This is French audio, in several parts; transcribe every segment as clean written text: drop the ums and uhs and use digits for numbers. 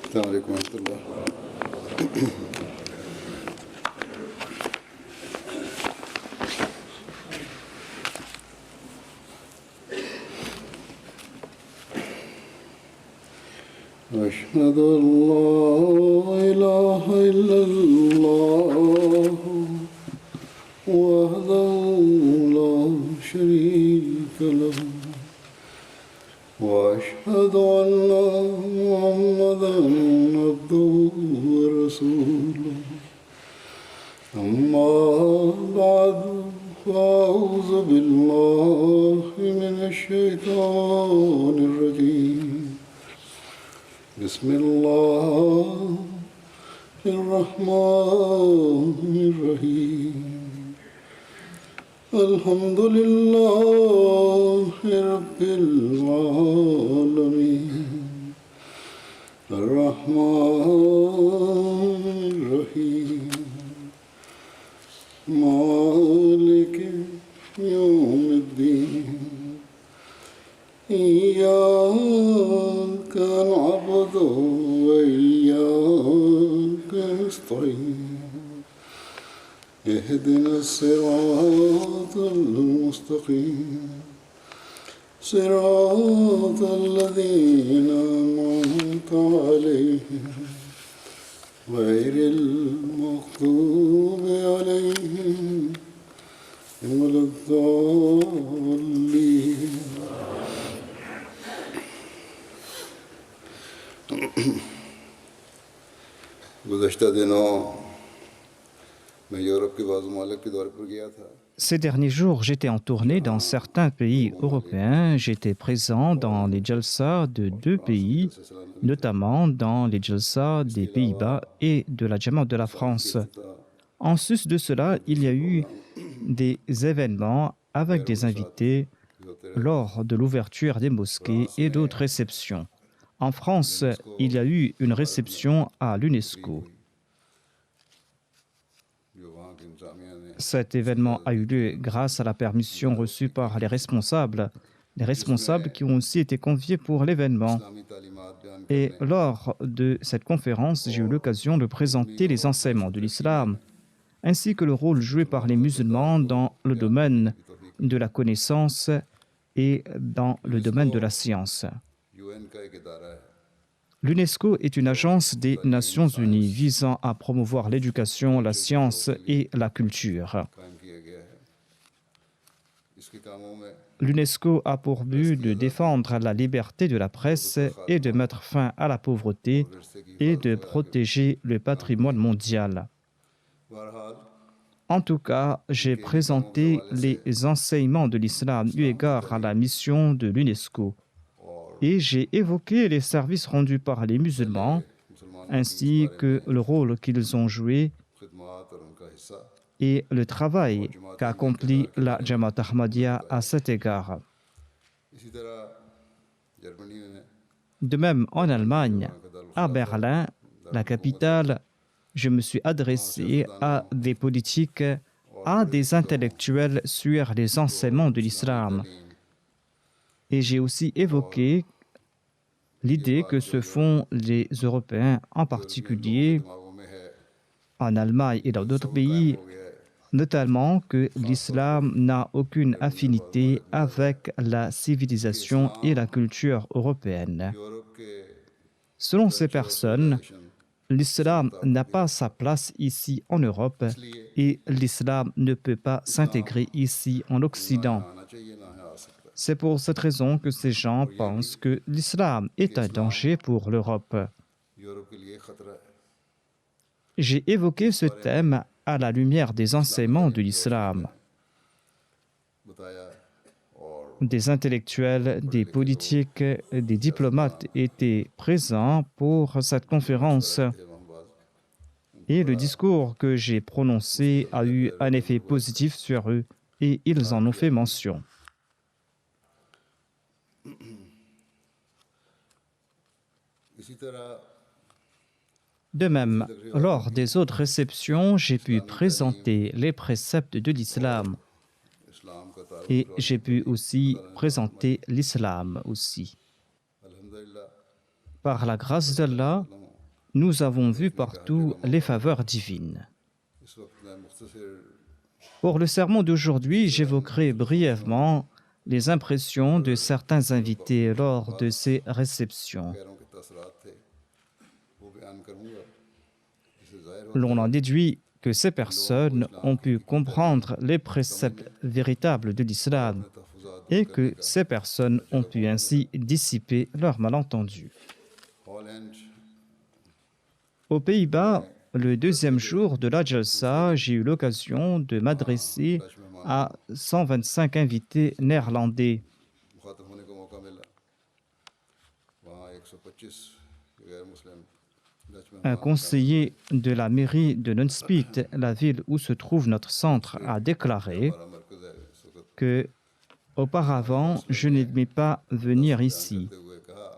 السلام عليكم ورحمة الله. أشهد أن لا إله إلا الله وحده لا شريك له وأشهد أن محمدا عبده ورسوله أما بعد فأعوذ بالله من الشيطان الرجيم بسم الله الرحمن الرحيم الحمد لله رب العالمين الرحمن الرحيم مالك يوم الدين إياك نعبد وإياك نستعين اهدنا الصراط المستقيم صراط الذين أنعمت عليهم غير المغضوب عليهم ولا الضالين. गुज़श्ता दिनों मैं यूरोप के बाज़ मुमालिक के दौरे पर गया था. Ces derniers jours, j'étais en tournée dans certains pays européens. J'étais présent dans les jalsa de 2 pays, notamment dans les jalsa des Pays-Bas et de la Jamaat de la France. En sus de cela, il y a eu des événements avec des invités lors de l'ouverture des mosquées et d'autres réceptions. En France, il y a eu une réception à l'UNESCO. Cet événement a eu lieu grâce à la permission reçue par les responsables qui ont aussi été conviés pour l'événement. Et lors de cette conférence, j'ai eu l'occasion de présenter les enseignements de l'islam, ainsi que le rôle joué par les musulmans dans le domaine de la connaissance et dans le domaine de la science. L'UNESCO est une agence des Nations Unies visant à promouvoir l'éducation, la science et la culture. L'UNESCO a pour but de défendre la liberté de la presse et de mettre fin à la pauvreté et de protéger le patrimoine mondial. En tout cas, j'ai présenté les enseignements de l'islam eu égard à la mission de l'UNESCO. Et j'ai évoqué les services rendus par les musulmans, ainsi que le rôle qu'ils ont joué et le travail qu'a accompli la Jamaat Ahmadiyya à cet égard. De même, en Allemagne, à Berlin, la capitale, je me suis adressé à des politiques, à des intellectuels sur les enseignements de l'islam. Et j'ai aussi évoqué l'idée que se font les Européens, en particulier en Allemagne et dans d'autres pays, notamment que l'islam n'a aucune affinité avec la civilisation et la culture européenne. Selon ces personnes, l'islam n'a pas sa place ici en Europe et l'islam ne peut pas s'intégrer ici en Occident. C'est pour cette raison que ces gens pensent que l'islam est un danger pour l'Europe. J'ai évoqué ce thème à la lumière des enseignements de l'islam. Des intellectuels, des politiques, des diplomates étaient présents pour cette conférence. Et le discours que j'ai prononcé a eu un effet positif sur eux et ils en ont fait mention. De même, lors des autres réceptions, j'ai pu présenter les préceptes de l'islam et j'ai pu aussi présenter l'islam aussi. Par la grâce d'Allah, nous avons vu partout les faveurs divines. इस वक्त मैं मुख्तसर Pour le sermon d'aujourd'hui, j'évoquerai brièvement les impressions de certains invités lors de ces réceptions. खैरों के तसरात थे वो बयान करूंगा जिससे जाहिर हो L'on en déduit que ces personnes ont pu comprendre les préceptes véritables de l'islam तहफ़्फ़ुज़ात et que ces personnes ont pu ainsi dissiper leurs malentendus. Holland Aux Pays-Bas, le deuxième jour de la Jalsa, j'ai eu l'occasion de m'adresser à 125 invités néerlandais. मुखातब होने का मौका मिला वहाँ 125 गैर मुस्लिम Dutch Un मेहमान conseiller de la mairie de Nunspeet, la ville où se trouve notre centre, a déclaré हमारा मरकज़ है इस वक्त que auparavant, je n'aimais pas venir ici. करते हुए कहा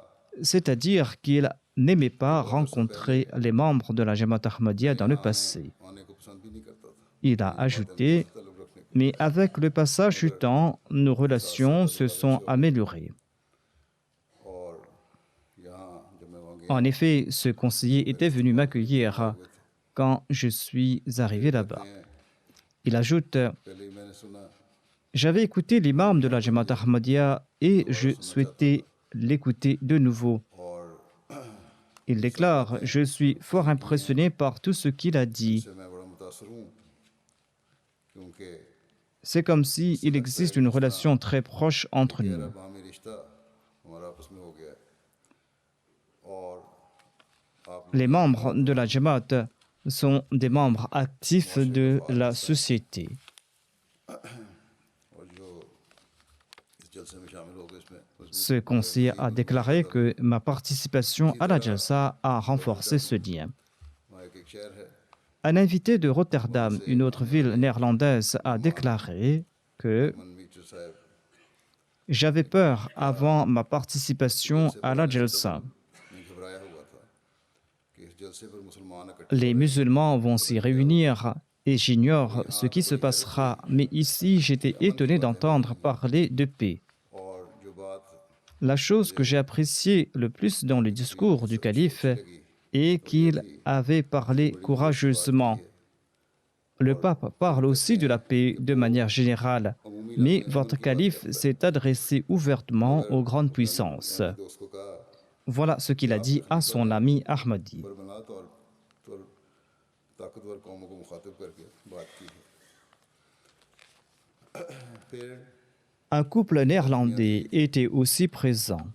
C'est-à-dire qu'il n'aimait pas rencontrer les membres de la Jamaat Ahmadiyya dans le passé. आने को पसंद भी नहीं करता था Il a ajouté, तलब रखने को mais avec le passage du temps, nos relations se sont améliorées. और यहाँ जब मैं वहाँ गया En effet, ce conseiller était venu m'accueillir quand je suis arrivé là-bas. Il ajoute, पहले ही मैंने सुना j'avais écouté l'imam de la Jamaat Ahmadiyya et je souhaitais l'écouter de nouveau. और Il déclare, je suis fort impressionné par tout ce qu'il a dit. इससे मैं बड़ा मुतासर हूँ क्योंकि C'est comme s'il existe une relation très proche entre गहरा nous. बामी रिश्ता हमारा आपस में हो गया है और आप Les membres de la Jamaat sont des membres actifs de la société. और जो इस जलसे में शामिल हो गए इसमें Ce conseiller a déclaré que ma participation à la Jalsa a renforcé ce lien. वहाँ एक शहर है Un invité de Rotterdam, une autre ville néerlandaise, a déclaré que मनमीटर साहब j'avais peur avant ma participation à la Jalsa. मैं घबराया हुआ था कि इस जलसे पर मुसलमान इकट्ठे Les musulmans vont s'y réunir et j'ignore ce qui se passera, mais ici j'étais étonné d'entendre parler de paix. और जो बात La chose que j'ai appréciée le plus dans le discours du calife est qu'il avait parlé courageusement. Le pape parle aussi de la paix de manière générale, mais votre calife s'est adressé ouvertement aux grandes puissances. दोस्त को कहा Voilà ce qu'il a dit à son ami Ahmadi. पर बना तो और ताकतवर कौमों को मुखातिब करके बात की है फिर Un couple néerlandais était aussi présent.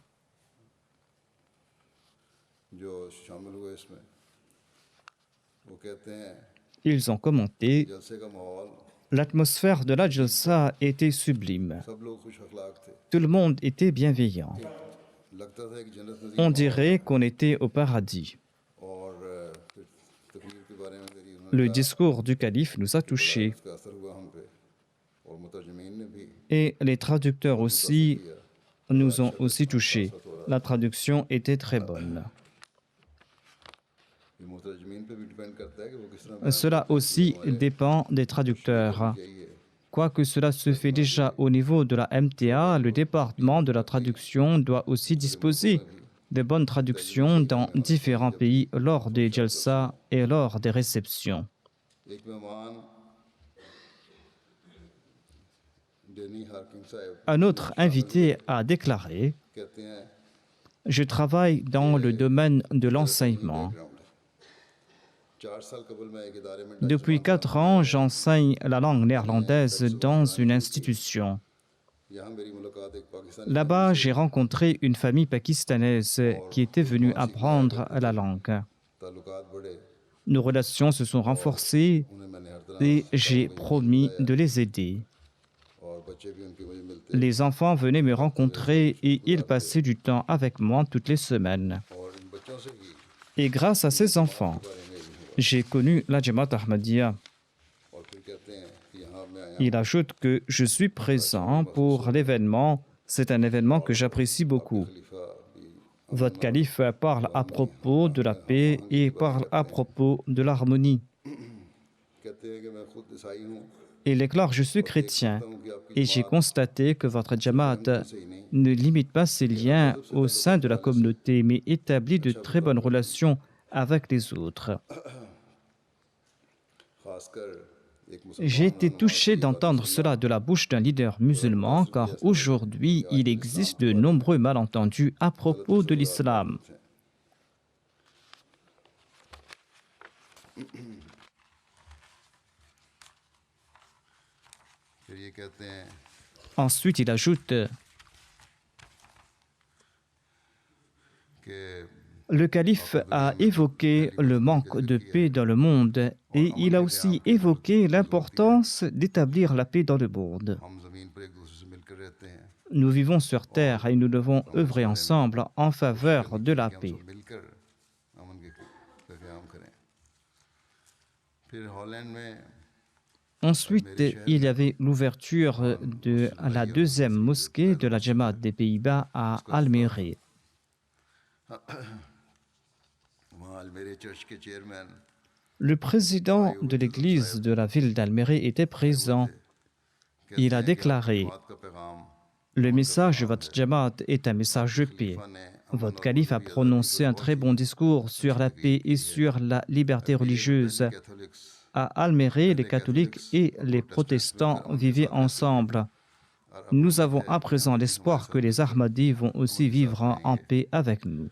जो शामिल हुए इसमें वो कहते हैं Ils ont commenté, जलसे का माहौल l'atmosphère de la Jalsa était sublime. सब लोग खुश अखलाक थे Tout le monde était bienveillant. लगता था कि जन्नत नज़ीर On dirait qu'on était au paradis. और फिर तकरीर के बारे में मेरी Le discours du calife nous a touchés उसका असर हुआ हम पे और मुतरजमीन ने भी et les traducteurs aussi nous ont aussi touchés. La traduction était très bonne. ये मुतरजमीन पे भी डिपेंड करता है कि वो किस तरह Cela aussi dépend des traducteurs. यही है Quoique cela se fait déjà au niveau de la MTA, le département de la traduction doit aussi disposer de bonnes traductions dans différents pays lors des jalsa et lors des réceptions. एक मेहमान डेनी हार्किंग साहब Un autre invité a déclaré कहते हैं « Je travaille dans le domaine de l'enseignement. Background है 4 साल कबल मैं एक इदारे में Depuis 4 ans, j'enseigne la langue néerlandaise dans une institution. यहाँ मेरी मुलाकात एक Pakistani Là-bas, j'ai rencontré une famille pakistanaise qui était venue apprendre la langue. ताल्लुकात बढ़े Nos relations se sont renforcées उन्हें मैंने हर तरह et j'ai promis de les aider. और बच्चे भी उनके मुझे मिलते Les enfants venaient me rencontrer et ils passaient du temps avec moi toutes les semaines. और इन बच्चों से ही Et grâce à ces enfants, j'ai connu la Jamaat Ahmadiyya. और फिर कहते हैं कि यहाँ मैं आया Il ajoute que je suis présent pour l'événement. C'est un événement que j'apprécie beaucoup. खलीफा भी Votre calife parle à propos de la paix et parle à propos de l'harmonie. कहते हैं कि मैं खुद ईसाई हूँ Il déclare, je suis chrétien et j'ai constaté que votre Jamaat ne limite pas ses liens au sein de la communauté, mais établit de très bonnes relations avec les autres. खासकर एक J'ai été मुसलमान touché d'entendre cela de la bouche d'un leader musulman, car aujourd'hui, il existe de nombreux malentendus à propos de l'islam. फिर ये कहते हैं Ensuite, il ajoute कि le calife a évoqué le manque de paix dans le monde et il a aussi évoqué l'importance d'établir la paix dans le monde. हम ज़मीन पर एक दूसरे से मिलकर रहते हैं Nous vivons sur terre et nous devons œuvrer ensemble en faveur de la कि हम paix. सब मिलकर अमन का क़याम करें फिर हॉलैंड में Ensuite, il y avait l'ouverture de la deuxième mosquée de la Jamaat des Pays-Bas à Almere. वहाँ अलमेरे चर्च के chairman Le président de l'église de la ville d'Almere était présent. Il a déclaré बात का पैगाम « Le message de votre Jamaat est un message de paix. Votre calife a prononcé un très bon discours sur la paix et sur la liberté religieuse. Catholics À Almere, les catholiques et les protestants vivaient ensemble. Nous avons à présent l'espoir que les Ahmadis vont aussi vivre en paix avec nous. »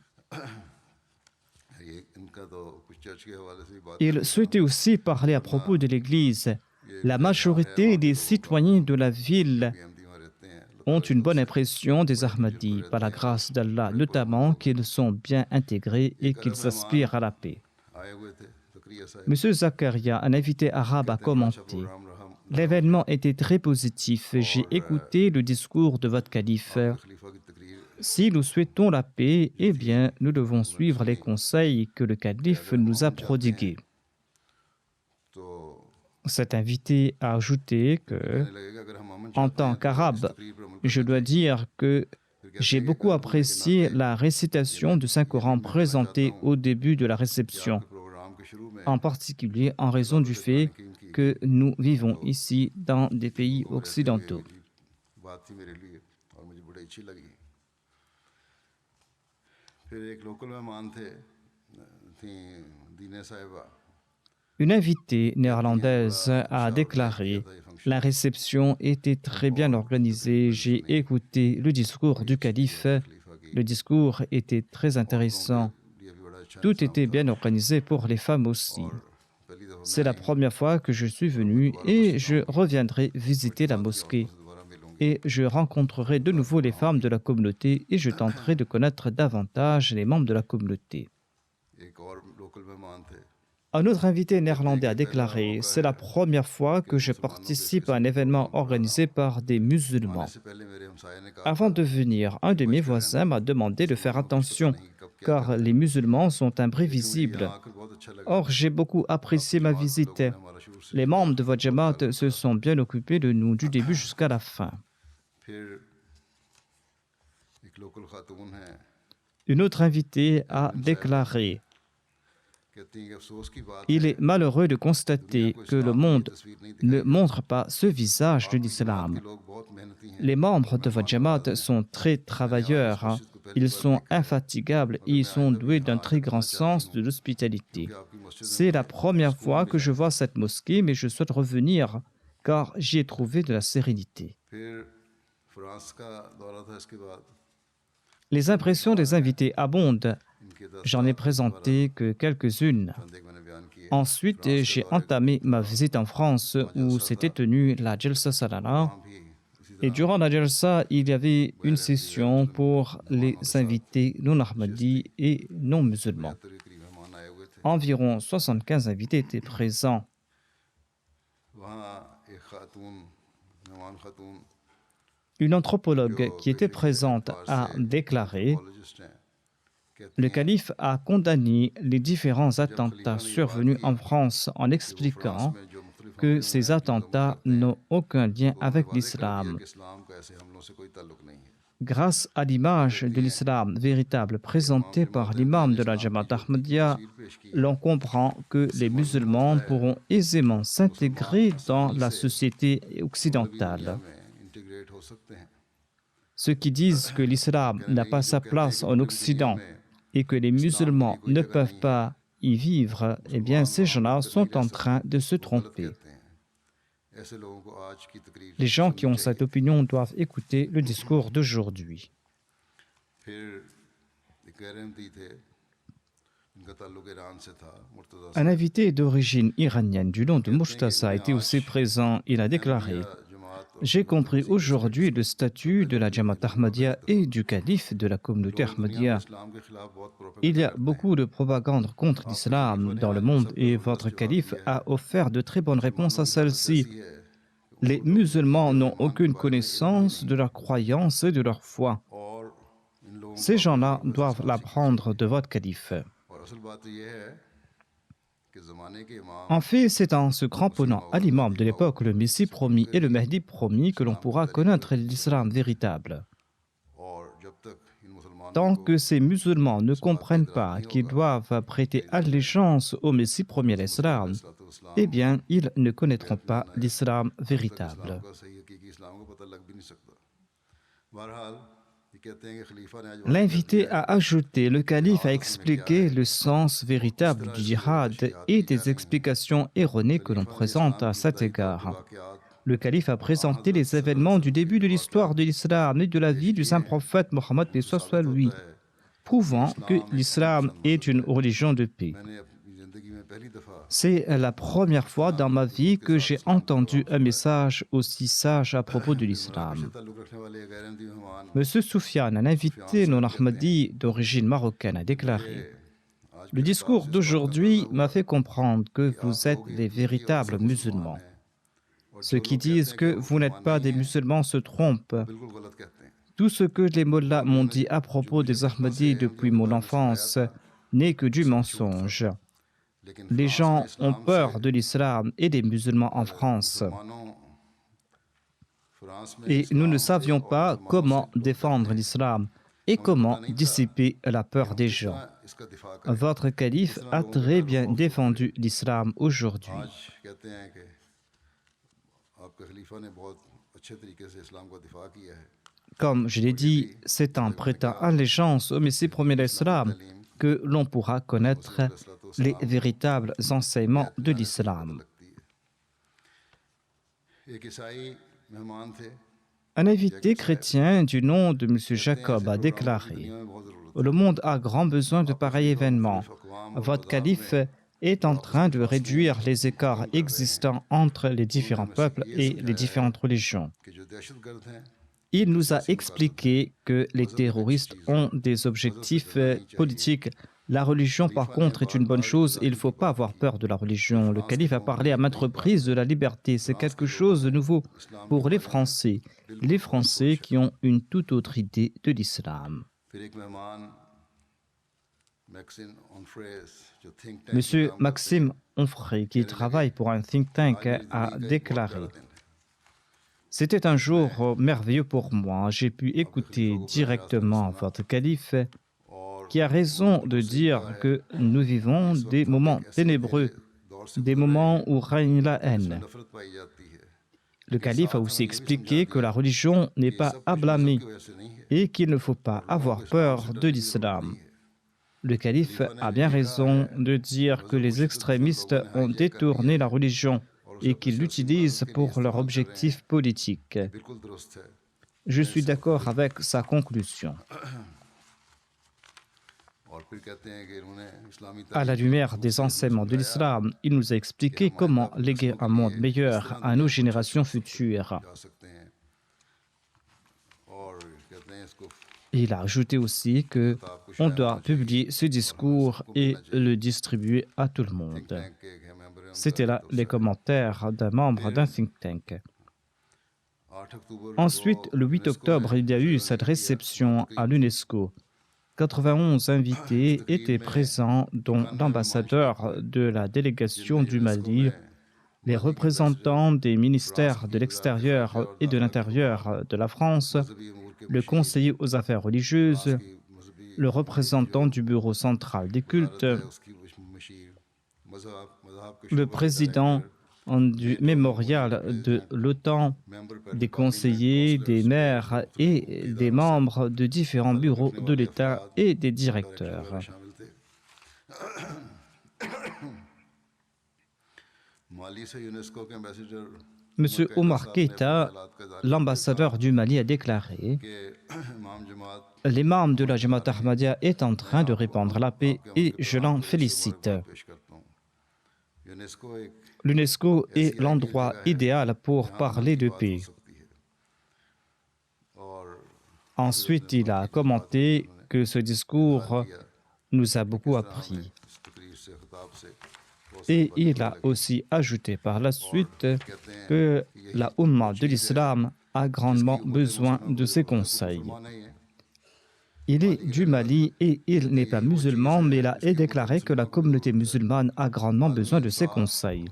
ये इनका तो कुछ चर्च के हवाले से भी बात Il souhaitait aussi parler à propos de l'Église. La majorité des citoyens de la ville Ahmadi वहाँ रहते हैं ont une bonne impression des Ahmadis, par la grâce d'Allah, notamment qu'ils sont bien intégrés et qu'ils aspirent à la paix. आए हुए थे ज़करिया साहब Monsieur Zakaria, un invité arabe, a commenté. Ram रहम L'événement était très positif. J'ai écouté le discours de votre calife. खलीफा की तकरीर Si nous souhaitons la paix, eh bien, nous devons suivre les conseils que le calife nous a prodigués. तो Cet invité a ajouté que, कहने लगे कि अगर हम अमन en चाहते tant हैं तो इस qu'arabe, तकरीर पर अमल je dois dire que j'ai beaucoup apprécié la récitation du Saint-Coran présentée au début de la réception, के प्रोग्राम के शुरू में en particulier en raison du fait que nous vivons ici dans des pays occidentaux. बात थी मेरे लिए और मुझे बड़ी अच्छी लगी फिर एक लोकल मेहमान थी दीना साहिबा Une invitée néerlandaise a déclaré « La réception était très bien organisée. J'ai écouté le discours du calife. Le discours était très intéressant. ये भी बड़ा अच्छा Tout était bien organisé pour les femmes aussi. पहली दफ़ा C'est la première fois que je suis venu et je reviendrai visiter la mosquée. दोबारा मिलूंगी Et je rencontrerai de nouveau les femmes de la communauté et je tenterai de connaître davantage les membres de la communauté. एक और लोकल मेहमान थे Un autre invité néerlandais a déclaré « C'est la première fois que je participe à un événement organisé par des musulmans. इससे पहले मेरे हमसाये ने कहा Avant de venir, un de mes voisins m'a demandé de faire attention, car les musulmans sont imprévisibles. आकर बहुत अच्छा लगा Or, j'ai beaucoup apprécié ma visite. हमारा शुरू से Les membres de votre Jamaat se sont bien occupés de nous du début jusqu'à la fin. फिर एक लोकल खातून है Une autre invitée a déclaré कहती हैं कि अफसोस की बात « Il est malheureux de constater que le monde ne montre pas ce visage de l'islam. लोग बहुत मेहनती हैं Les membres de votre Jamaat sont très travailleurs, hein. Ils sont infatigables et ils sont doués d'un très grand sens de l'hospitalité. आपकी मस्जिद C'est la première fois que je vois cette mosquée, mais je souhaite revenir car j'y ai trouvé de la sérénité. फिर फ्रांस का दौरा था इसके बाद Les impressions des invités abondent. इनके 10 J'en ai présenté que quelques-unes. चंद एक मैंने बयान किए Ensuite, j'ai entamé ma visite en France où s'était tenue la Jalsa Salana. हम भी इसी Et durant la Jalsa, il y avait une session pour les invités non ahmadis et non musulmans. तरह करीब मेहमान आए हुए थे Environ 75 invités étaient présents. वहाँ एक खातून मेहमान खातून Une anthropologue qui était présente a déclaré apologist हैं कहती « Le calife a condamné les différents attentats survenus en France en expliquant हैं जो मुख्तलिफ que ces attentats n'ont aucun lien avec l'islam. कि इस्लाम का ऐसे हमलों से कोई ताल्लुक नहीं है Grâce à l'image de l'islam véritable présentée par l'imam de la Jamaat Ahmadiyya, l'on comprend que les musulmans pourront aisément s'intégrer dans la société occidentale. में इंटीग्रेट हो सकते हैं Ceux qui disent que l'islam n'a pas sa place en Occident et que les musulmans ne peuvent pas y vivre, eh bien, ces gens-là sont en train de se tromper. Les gens qui ont cette opinion doivent écouter le discours d'aujourd'hui. Un invité d'origine iranienne du nom de Murtaza était aussi présent. Il a déclaré: « J'ai compris aujourd'hui le statut de la Jamaat Ahmadiyya et du calife de la communauté Ahmadiyya. Il y a beaucoup de propagande contre l'islam dans le monde et votre calife a offert de très bonnes réponses à celle-ci. Les musulmans n'ont aucune connaissance de leur croyance et de leur foi. Ces gens-là doivent l'apprendre de votre calife. » En fait, c'est en se cramponnant à l'imam de l'époque, le Messie promis et le Mahdi promis, que l'on pourra connaître l'islam véritable. Tant que ces musulmans ne comprennent pas qu'ils doivent prêter allégeance au Messie premier l'islam, eh bien, ils ne connaîtront pas l'islam véritable. L'invité a ajouté: le calife a expliqué le sens véritable du djihad et des explications erronées que l'on présente à cet égard. Le calife a présenté les événements du début de l'histoire de l'islam et de la vie du saint prophète Mohammed, paix soit lui, prouvant que l'islam est une religion de paix. C'est la première fois dans ma vie que j'ai entendu un message aussi sage à propos de l'islam. Monsieur Soufiane, un invité non ahmadi d'origine marocaine, a déclaré: « Le discours d'aujourd'hui m'a fait comprendre que vous êtes les véritables musulmans. Ceux qui disent que vous n'êtes pas des musulmans se trompent. Tout ce que les mollahs m'ont dit à propos des Ahmadis depuis mon enfance n'est que du mensonge. Les gens ont peur de l'islam et des musulmans en France. Et nous ne savions pas comment défendre l'islam et comment dissiper la peur des gens. Votre calife a très bien défendu l'islam aujourd'hui. » Comme je l'ai dit, c'est en prêtant allégeance au Messie premier l'islam que l'on pourra connaître les véritables enseignements de l'islam. Un invité chrétien du nom de M. Jacob a déclaré: « Le monde a grand besoin de pareils événements. Votre calife est en train de réduire les écarts existants entre les différents peuples et les différentes religions. Il nous a expliqué que les terroristes ont des objectifs politiques. La religion, par contre, est une bonne chose et il ne faut pas avoir peur de la religion. Le calife a parlé à maintes reprises de la liberté. C'est quelque chose de nouveau pour les Français qui ont une toute autre idée de l'islam. » Monsieur Maxime Onfray, qui travaille pour un think tank, a déclaré: « C'était un jour merveilleux pour moi. J'ai pu écouter directement votre calife, qui a raison de dire que nous vivons des moments ténébreux, des moments où règne la haine. Le calife a aussi expliqué que la religion n'est pas à blâmer et qu'il ne faut pas avoir peur de l'islam. Le calife a bien raison de dire que les extrémistes ont détourné la religion et qu'ils l'utilisent pour leurs objectifs politiques. Je suis d'accord avec sa conclusion. » À la lumière des enseignements de l'islam, il nous a expliqué comment léguer un monde meilleur à nos générations futures. Il a ajouté aussi qu'on doit publier ce discours et le distribuer à tout le monde. C'était là les commentaires d'un membre d'un think tank. Ensuite, le 8 octobre, il y a eu cette réception à l'UNESCO. 91 invités étaient présents, dont l'ambassadeur de la délégation du Mali, les représentants des ministères de l'extérieur et de l'intérieur de la France, le conseiller aux affaires religieuses, le représentant du bureau central des cultes, le président du mémorial de l'OTAN, des conseillers, des maires et des membres de différents bureaux de l'État et des directeurs. M. Omar Keïta, l'ambassadeur du Mali, a déclaré « L'imam de la Jamaat Ahmadiyya est en train de répandre la paix et je l'en félicite. L'UNESCO est l'endroit idéal pour parler de paix. » Ensuite, il a commenté que ce discours nous a beaucoup appris. Et il a aussi ajouté par la suite que la Oumma de l'islam a grandement besoin de ses conseils. Il est du Mali et il n'est pas musulman, mais il a déclaré que la communauté musulmane a grandement besoin de ses conseils.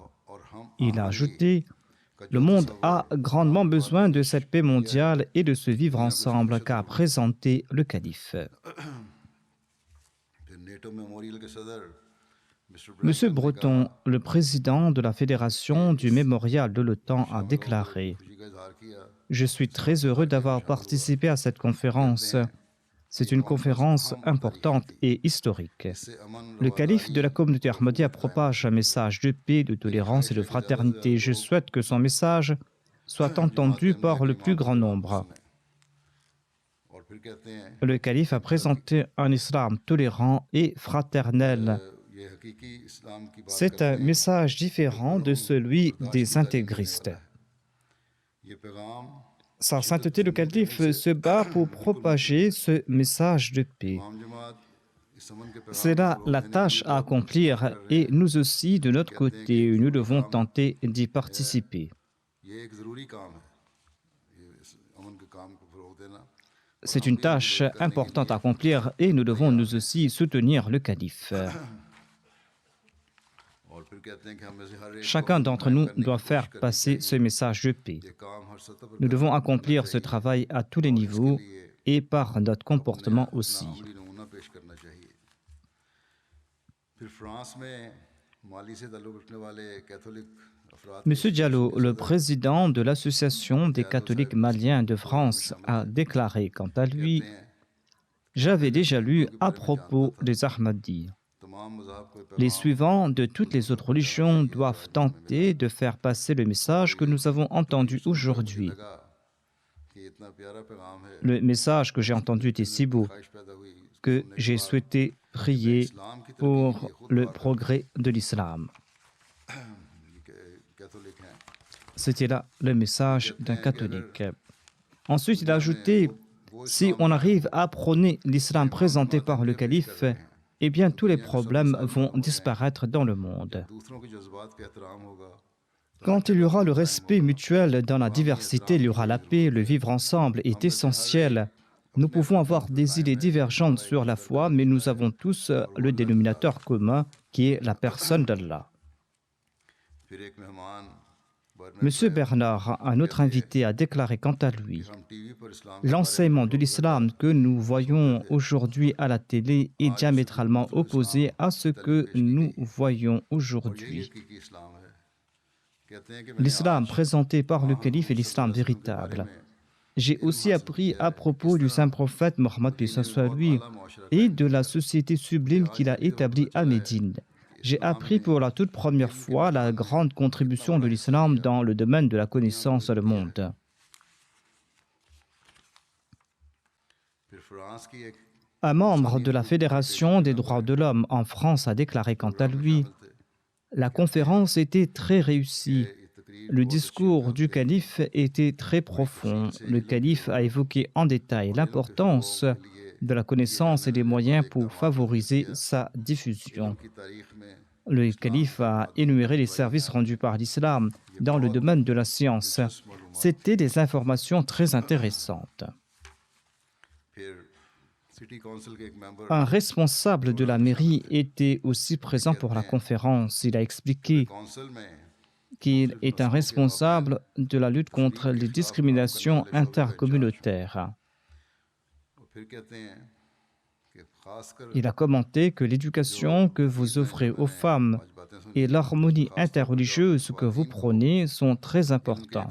Il a ajouté « Le monde a grandement besoin de cette paix mondiale et de ce vivre ensemble qu'a présenté le calife. » Monsieur Breton, le président de la Fédération du Mémorial de l'OTAN, a déclaré « Je suis très heureux d'avoir participé à cette conférence. C'est une conférence importante et historique. Le calife de la communauté Ahmadiyya propage un message de paix, de tolérance et de fraternité. Je souhaite que son message soit entendu par le plus grand nombre. Le calife a présenté un islam tolérant et fraternel. C'est un message différent de celui des intégristes. Sa sainteté le calife se bat pour propager ce message de paix. C'est là la tâche à accomplir et nous aussi, de notre côté, nous devons tenter d'y participer. C'est une tâche importante à accomplir et nous devons nous aussi soutenir le calife. Chacun d'entre nous doit faire passer ce message de paix. Nous devons accomplir ce travail à tous les niveaux et par notre comportement aussi. Monsieur Diallo, le président de l'Association des catholiques maliens de France, a déclaré quant à lui « J'avais déjà lu à propos des Ahmadis. Les suivants de toutes les autres religions doivent tenter de faire passer le message que nous avons entendu aujourd'hui. Le message que j'ai entendu était si beau que j'ai souhaité prier pour le progrès de l'islam. » C'était là le message d'un catholique. Ensuite, il a ajouté « Si on arrive à prôner l'islam présenté par le calife, eh bien tous les problèmes vont disparaître dans le monde. Quand il y aura le respect mutuel dans la diversité, il y aura la paix, le vivre ensemble est essentiel. Nous pouvons avoir des idées divergentes sur la foi, mais nous avons tous le dénominateur commun qui est la personne d'Allah. » Monsieur Bernard, un autre invité, a déclaré quant à lui « L'enseignement de l'islam que nous voyons aujourd'hui à la télé est diamétralement opposé à ce que nous voyons aujourd'hui. L'islam présenté par le calife est l'islam véritable. J'ai aussi appris à propos du saint prophète Mohammed lui et de la société sublime qu'il a établie à Médine. J'ai appris pour la toute première fois la grande contribution de l'islam dans le domaine de la connaissance dans le monde. » Un membre de la Fédération des droits de l'homme en France a déclaré quant à lui « La conférence était très réussie. Le discours du calife était très profond. Le calife a évoqué en détail l'importance de la connaissance et des moyens pour favoriser sa diffusion. Le calife a énuméré les services rendus par l'islam dans le domaine de la science. C'était des informations très intéressantes. » Un responsable de la mairie était aussi présent pour la conférence. Il a expliqué qu'il est un responsable de la lutte contre les discriminations intercommunautaires. Il a commenté que l'éducation que vous offrez aux femmes et l'harmonie interreligieuse que vous prônez sont très importants.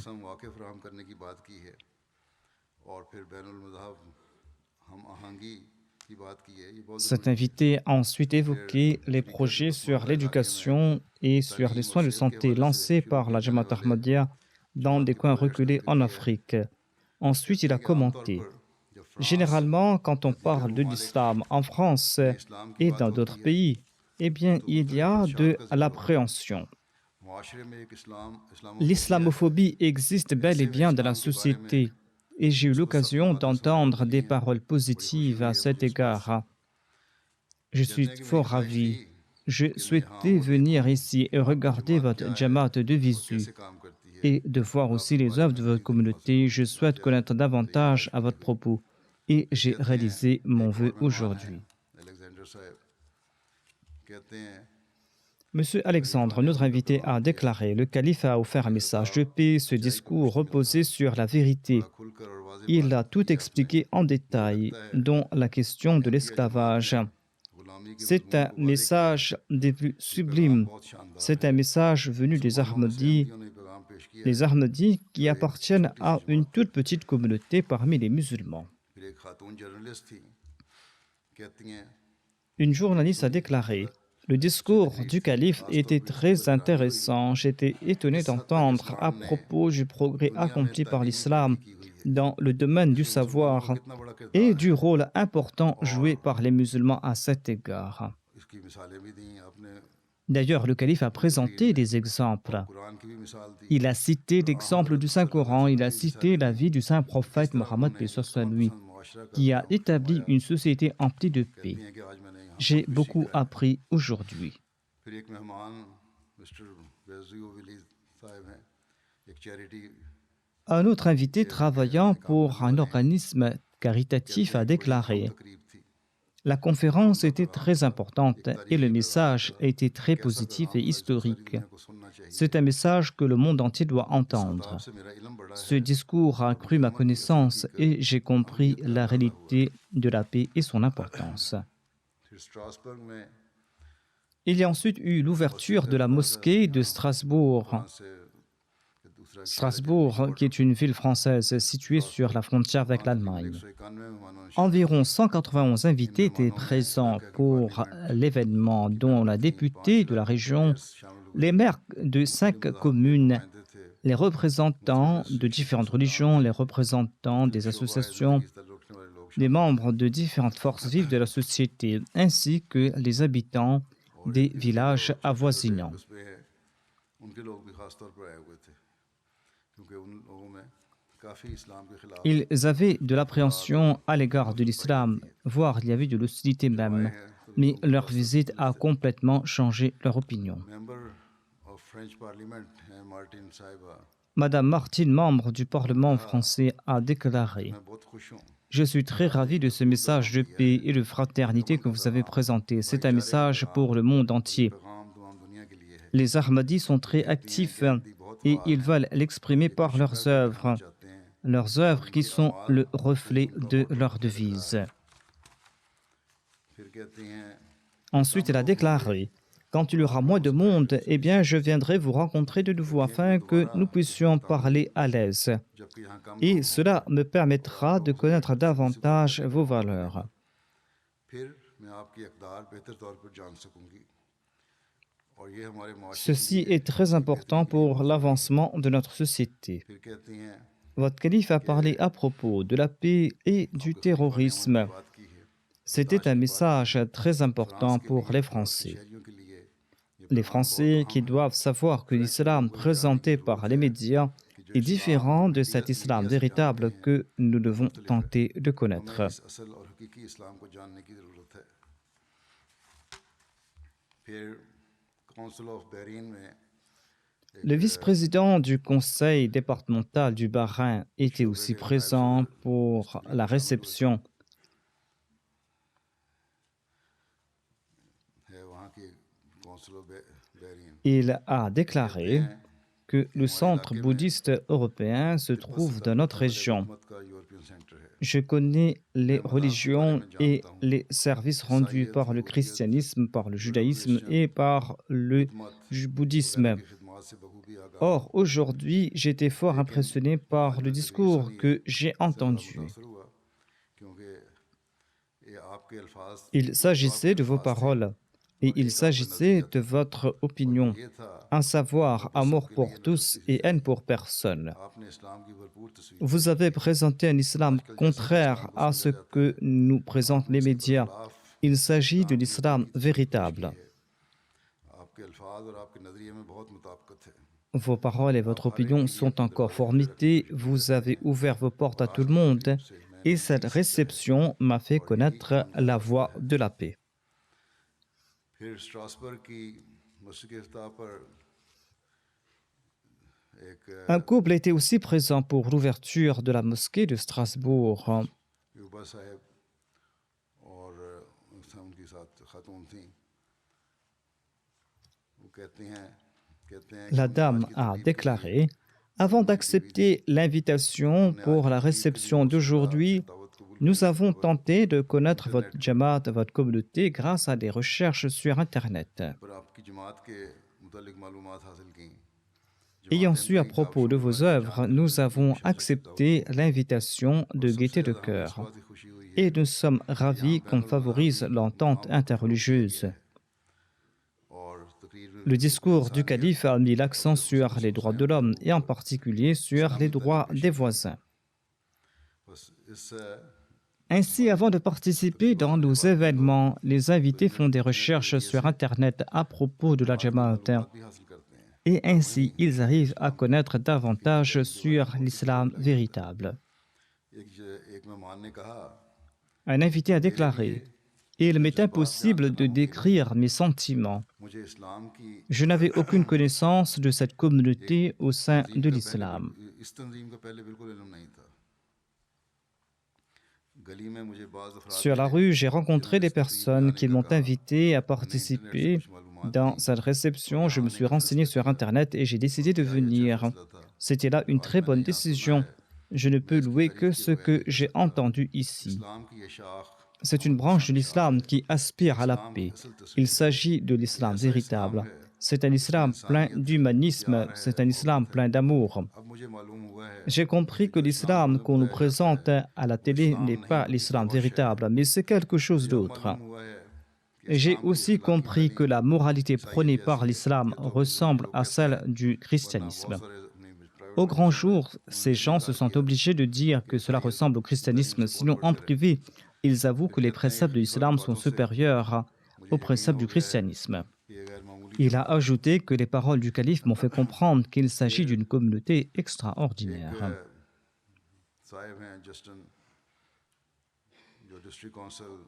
Cet invité a ensuite évoqué les projets sur l'éducation et sur les soins de santé lancés par la Jamaat Ahmadiyya dans des coins reculés en Afrique. Ensuite, il a commenté: généralement, quand on parle de l'islam en France et dans d'autres pays, eh bien, il y a de l'appréhension. L'islamophobie existe bel et bien dans la société et j'ai eu l'occasion d'entendre des paroles positives à cet égard. Je suis fort ravi. Je souhaitais venir ici et regarder votre Jamaat de visu et de voir aussi les œuvres de votre communauté. Je souhaite connaître davantage à votre propos et j'ai réalisé mon vœu aujourd'hui. Monsieur Alexandre, notre invité, a déclaré: le calife a offert un message de paix. Ce discours reposait sur la vérité. Il a tout expliqué en détail, dont la question de l'esclavage. C'est un message des plus sublimes. C'est un message venu des Ahmadis. Les Ahmadis qui appartiennent à une toute petite communauté parmi les musulmans. Une journaliste a déclaré: le discours du calife était très intéressant. J'étais étonné d'entendre à propos du progrès accompli par l'islam dans le domaine du savoir et du rôle important joué par les musulmans à cet égard. D'ailleurs, le calife a présenté des exemples. Il a cité l'exemple du Saint-Coran, il a cité la vie du saint prophète Mohammed, paix soit lui, qui a établi une société emplie de paix. J'ai beaucoup appris aujourd'hui. Un autre invité travaillant pour un organisme caritatif a déclaré: la conférence était très importante et le message était très positif et historique. C'est un message que le monde entier doit entendre. Ce discours a accru ma connaissance et j'ai compris la réalité de la paix et son importance. Il y a ensuite eu l'ouverture de la mosquée de Strasbourg. Strasbourg, qui est une ville française située sur la frontière avec l'Allemagne. Environ 191 invités étaient présents pour l'événement, dont la députée de la région, les maires de 5 communes, les représentants de différentes religions, les représentants des associations, les membres de différentes forces vives de la société, ainsi que les habitants des villages avoisinants. Ils avaient de l'appréhension à l'égard de l'islam, voire il y avait de l'hostilité même, mais leur visite a complètement changé leur opinion. Madame Martine, membre du Parlement français, a déclaré: je suis très ravi de ce message de paix et de fraternité que vous avez présenté. C'est un message pour le monde entier. Les Ahmadis sont très actifs et ils veulent l'exprimer par leurs œuvres qui sont le reflet de leur devise. Ensuite, elle a déclaré: quand il y aura moins de monde, eh bien, je viendrai vous rencontrer de nouveau afin que nous puissions parler à l'aise. Et cela me permettra de connaître davantage vos valeurs. Ceci est très important pour l'avancement de notre société. Votre calife a parlé à propos de la paix et du terrorisme. C'était un message très important pour les Français. Les Français qui doivent savoir que l'islam présenté par les médias est différent de cet islam véritable que nous devons tenter de connaître. Le vice-président du conseil départemental du Bahreïn était aussi présent pour la réception. Il a déclaré que le centre bouddhiste européen se trouve dans notre région. Je connais les religions et les services rendus par le christianisme, par le judaïsme et par le bouddhisme. Or, aujourd'hui, j'étais fort impressionné par le discours que j'ai entendu. Il s'agissait de vos paroles et il s'agissait de votre opinion, à savoir amour pour tous et haine pour personne. Vous avez présenté un islam contraire à ce que nous présentent les médias. Il s'agit de l'islam véritable. Vos paroles et votre opinion sont en conformité. Vous avez ouvert vos portes à tout le monde et cette réception m'a fait connaître la voie de la paix. Un couple était aussi présent pour l'ouverture de la mosquée de Strasbourg. La dame a déclaré: avant d'accepter l'invitation pour la réception d'aujourd'hui, nous avons tenté de connaître votre Jamaat, votre communauté, grâce à des recherches sur Internet. Ayant su à propos de vos œuvres, nous avons accepté l'invitation de gaieté de cœur. Et nous sommes ravis qu'on favorise l'entente interreligieuse. Le discours du calife a mis l'accent sur les droits de l'homme et en particulier sur les droits des voisins. Ainsi, avant de participer dans nos événements, les invités font des recherches sur Internet à propos de la Jamaat. Et ainsi, ils arrivent à connaître davantage sur l'islam véritable. Un invité a déclaré: il m'est impossible de décrire mes sentiments. Je n'avais aucune connaissance de cette communauté au sein de l'islam. Sur la rue, j'ai rencontré des personnes qui m'ont invité à participer dans cette réception. Je me suis renseigné sur Internet et j'ai décidé de venir. C'était là une très bonne décision. Je ne peux louer que ce que j'ai entendu ici. C'est une branche de l'islam qui aspire à la paix. Il s'agit de l'islam véritable. C'est un islam plein d'humanisme, c'est un islam plein d'amour. J'ai compris que l'islam qu'on nous présente à la télé n'est pas l'islam véritable, mais c'est quelque chose d'autre. J'ai aussi compris que la moralité prônée par l'islam ressemble à celle du christianisme. Au grand jour, ces gens se sentent obligés de dire que cela ressemble au christianisme, sinon en privé, ils avouent que les préceptes de l'islam sont supérieurs aux préceptes du christianisme. Il a ajouté que les paroles du calife m'ont fait comprendre qu'il s'agit d'une communauté extraordinaire.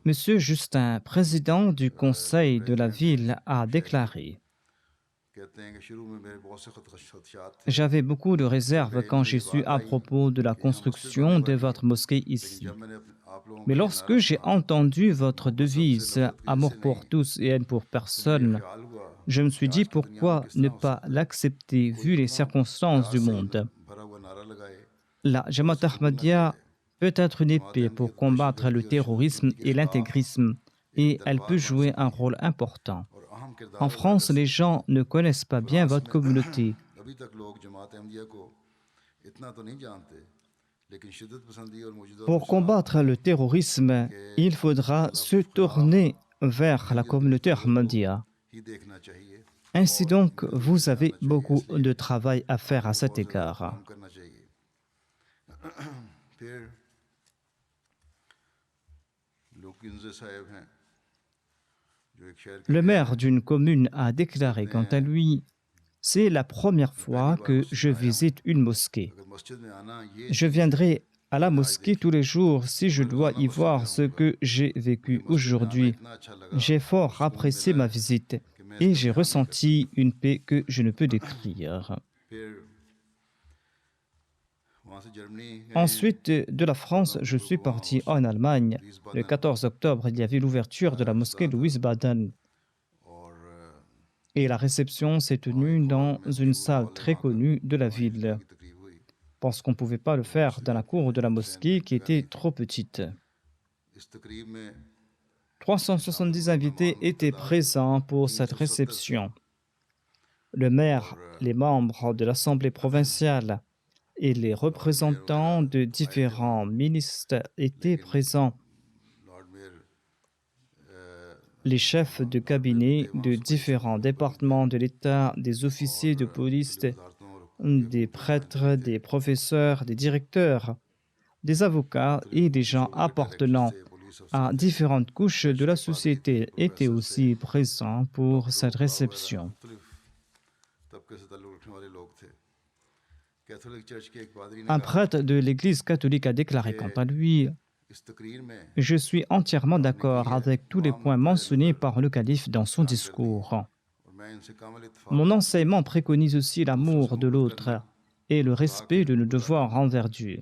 Monsieur Justin, président du conseil de la ville, a déclaré: j'avais beaucoup de réserves quand j'ai su à propos de la construction de votre mosquée ici. Mais lorsque j'ai entendu votre devise « Amour pour tous et haine pour personne », je me suis dit pourquoi ne pas l'accepter vu les circonstances du monde. La Jamaat Ahmadiyya peut être une épée pour combattre le terrorisme et l'intégrisme et elle peut jouer un rôle important. En France, les gens ne connaissent pas bien votre communauté. Pour combattre le terrorisme, il faudra se tourner vers la communauté Ahmadiyya. Ainsi donc, vous avez beaucoup de travail à faire à cet égard. Le maire d'une commune a déclaré quant à lui: c'est la première fois que je visite une mosquée. Je viendrai à la mosquée tous les jours si je dois y voir ce que j'ai vécu aujourd'hui. J'ai fort apprécié ma visite et j'ai ressenti une paix que je ne peux décrire. Ensuite, de la France, je suis parti en Allemagne. Le 14 octobre, il y avait l'ouverture de la mosquée de Wiesbaden. Et la réception s'est tenue dans une salle très connue de la ville, parce qu'on ne pouvait pas le faire dans la cour de la mosquée qui était trop petite. 370 invités étaient présents pour cette réception. Le maire, les membres de l'Assemblée provinciale et les représentants de différents ministères étaient présents. les chefs de cabinet de différents départements de l'État, des officiers de police, des prêtres, des professeurs, des directeurs, des avocats et des gens appartenant à différentes couches de la société étaient aussi présents pour cette réception. Un prêtre de l'Église catholique a déclaré quant à lui: « Je suis entièrement d'accord avec tous les points mentionnés par le calife dans son discours. Mon enseignement préconise aussi l'amour de l'autre et le respect de nos devoirs envers Dieu.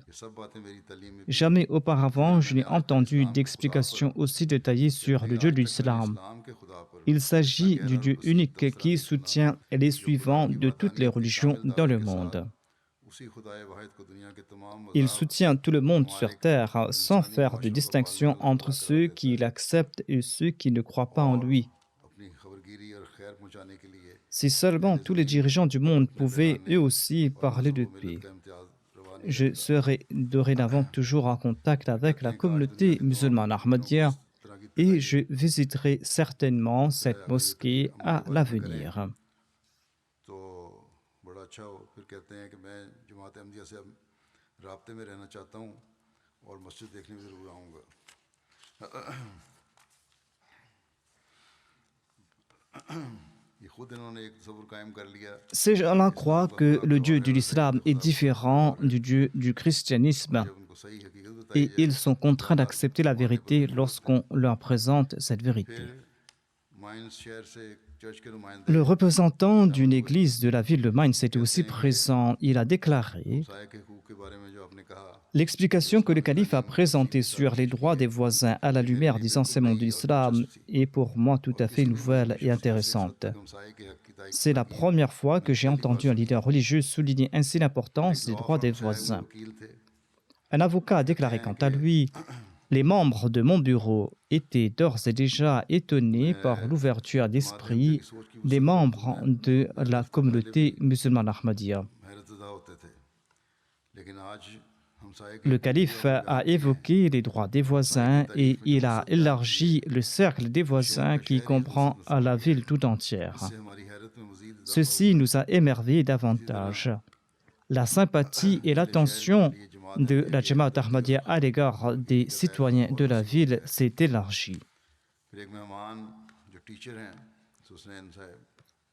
Jamais auparavant je n'ai entendu d'explication aussi détaillée sur le Dieu de l'islam. Il s'agit du Dieu unique qui soutient les suivants de toutes les religions dans le monde. Il soutient tout le monde sur terre sans faire de distinction entre ceux qui l'acceptent et ceux qui ne croient pas en lui. Si seulement tous les dirigeants du monde pouvaient eux aussi parler de paix, je serai dorénavant toujours en contact avec la communauté musulmane Ahmadiyya et je visiterai certainement cette mosquée à l'avenir. » Ces gens-là croient que le Dieu de l'islam est différent du Dieu du christianisme et ils sont contraints d'accepter la vérité lorsqu'on leur présente cette vérité. Le représentant d'une église de la ville de Mainz était aussi présent. Il a déclaré: « L'explication que le calife a présentée sur les droits des voisins à la lumière des enseignements de l'islam est pour moi tout à fait nouvelle et intéressante. C'est la première fois que j'ai entendu un leader religieux souligner ainsi l'importance des droits des voisins. » Un avocat a déclaré quant à lui: « Les membres de mon bureau étaient d'ores et déjà étonnés par l'ouverture d'esprit des membres de la communauté musulmane Ahmadiyya. » Le calife a évoqué les droits des voisins et il a élargi le cercle des voisins qui comprend la ville tout entière. Ceci nous a émerveillés davantage. La sympathie et l'attention de la Jamaat Ahmadiyya à l'égard des citoyens de la ville s'est élargie.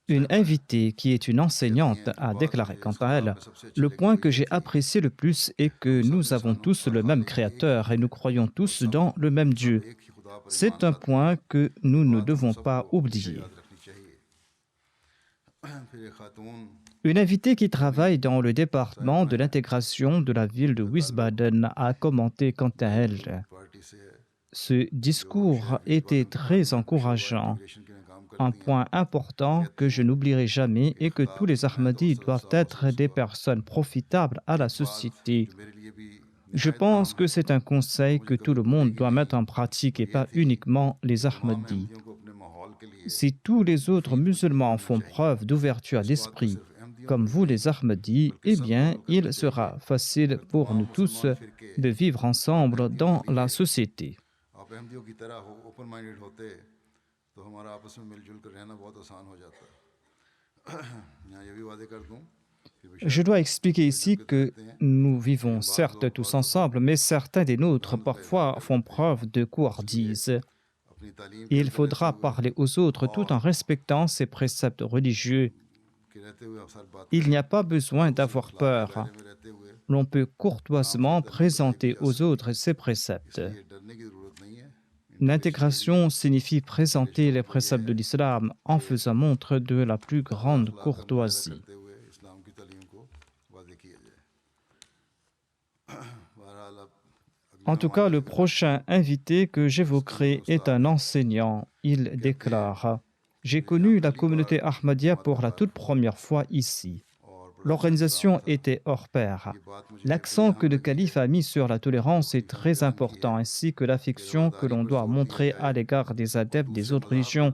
Une invitée qui est une enseignante a déclaré quant à elle: « Le point que j'ai apprécié le plus est que nous avons tous le même Créateur et nous croyons tous dans le même Dieu. C'est un point que nous ne devons pas oublier. » Une invitée qui travaille dans le département de l'intégration de la ville de Wiesbaden a commenté quant à elle: « Ce discours était très encourageant. Un point important que je n'oublierai jamais est que tous les Ahmadis doivent être des personnes profitables à la société. Je pense que c'est un conseil que tout le monde doit mettre en pratique et pas uniquement les Ahmadis. Si tous les autres musulmans font preuve d'ouverture d'esprit, comme vous les Ahmadis, eh bien, il sera facile pour nous tous de vivre ensemble dans la société. » Je dois expliquer ici que nous vivons certes tous ensemble, mais certains des nôtres parfois font preuve de couardise. Il faudra parler aux autres tout en respectant ces préceptes religieux. Il n'y a pas besoin d'avoir peur. L'on peut courtoisement présenter aux autres ces préceptes. L'intégration signifie présenter les préceptes de l'islam en faisant montre de la plus grande courtoisie. En tout cas, le prochain invité que j'évoquerai est un enseignant. Il déclare: « J'ai connu la communauté Ahmadiyya pour la toute première fois ici. L'organisation était hors pair. L'accent que le calife a mis sur la tolérance est très important, ainsi que l'affection que l'on doit montrer à l'égard des adeptes des autres religions,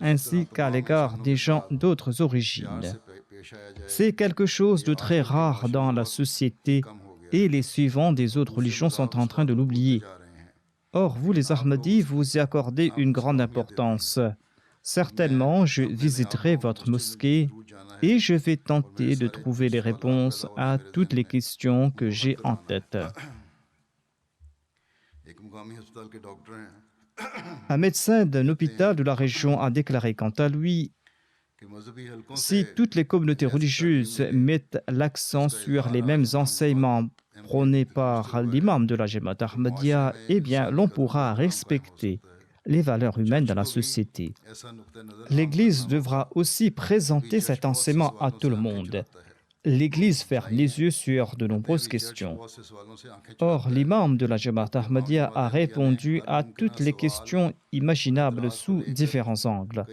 ainsi qu'à l'égard des gens d'autres origines. C'est quelque chose de très rare dans la société et les suivants des autres religions sont en train de l'oublier. Or, vous les Ahmadis, vous y accordez une grande importance. Certainement, je visiterai votre mosquée et je vais tenter de trouver les réponses à toutes les questions que j'ai en tête. Un médecin d'un hôpital de la région a déclaré quant à lui: si toutes les communautés religieuses mettent l'accent sur les mêmes enseignements prônés par l'imam de la Jamaat Ahmadiyya, eh bien, l'on pourra respecter les valeurs humaines dans la société. L'Église devra aussi présenter cet enseignement à tout le monde. L'Église ferme les yeux sur de nombreuses questions. Or, l'imam de la Jamaat Ahmadiyya a répondu à toutes les questions imaginables sous différents angles.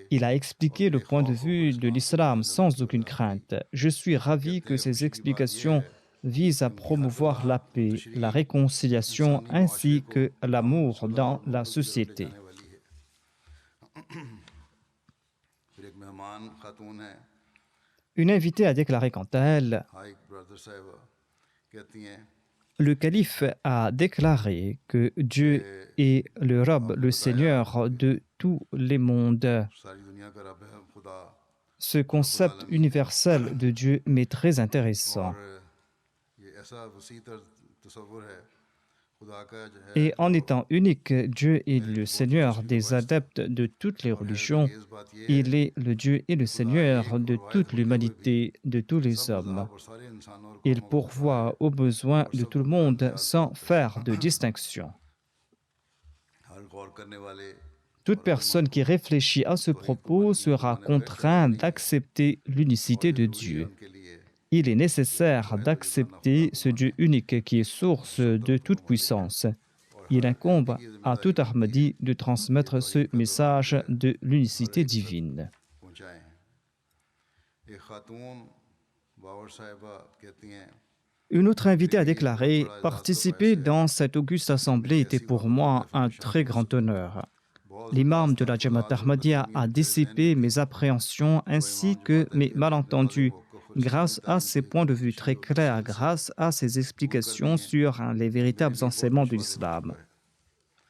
Il a expliqué le point de vue de l'islam sans aucune crainte. Je suis ravi que ces explications visent à promouvoir la paix, la réconciliation ainsi que l'amour dans la société. Une invitée a déclaré quant à elle: le calife a déclaré que Dieu est le Rabb, le Seigneur de tous les mondes. Ce concept universel de Dieu m'est très intéressant. Et en étant unique, Dieu est le Seigneur des adeptes de toutes les religions. Il est le Dieu et le Seigneur de toute l'humanité, de tous les hommes. Il pourvoit aux besoins de tout le monde sans faire de distinction. Toute personne qui réfléchit à ce propos sera contrainte d'accepter l'unicité de Dieu. Il est nécessaire d'accepter ce Dieu unique qui est source de toute puissance. Il incombe à tout Ahmadi de transmettre ce message de l'unicité divine. Une autre invitée a déclaré: participer dans cette auguste assemblée était pour moi un très grand honneur. L'imam de la Jamaat Ahmadiyya a dissipé mes appréhensions ainsi que mes malentendus grâce à ses points de vue très clairs, grâce à ses explications sur les véritables enseignements de l'islam.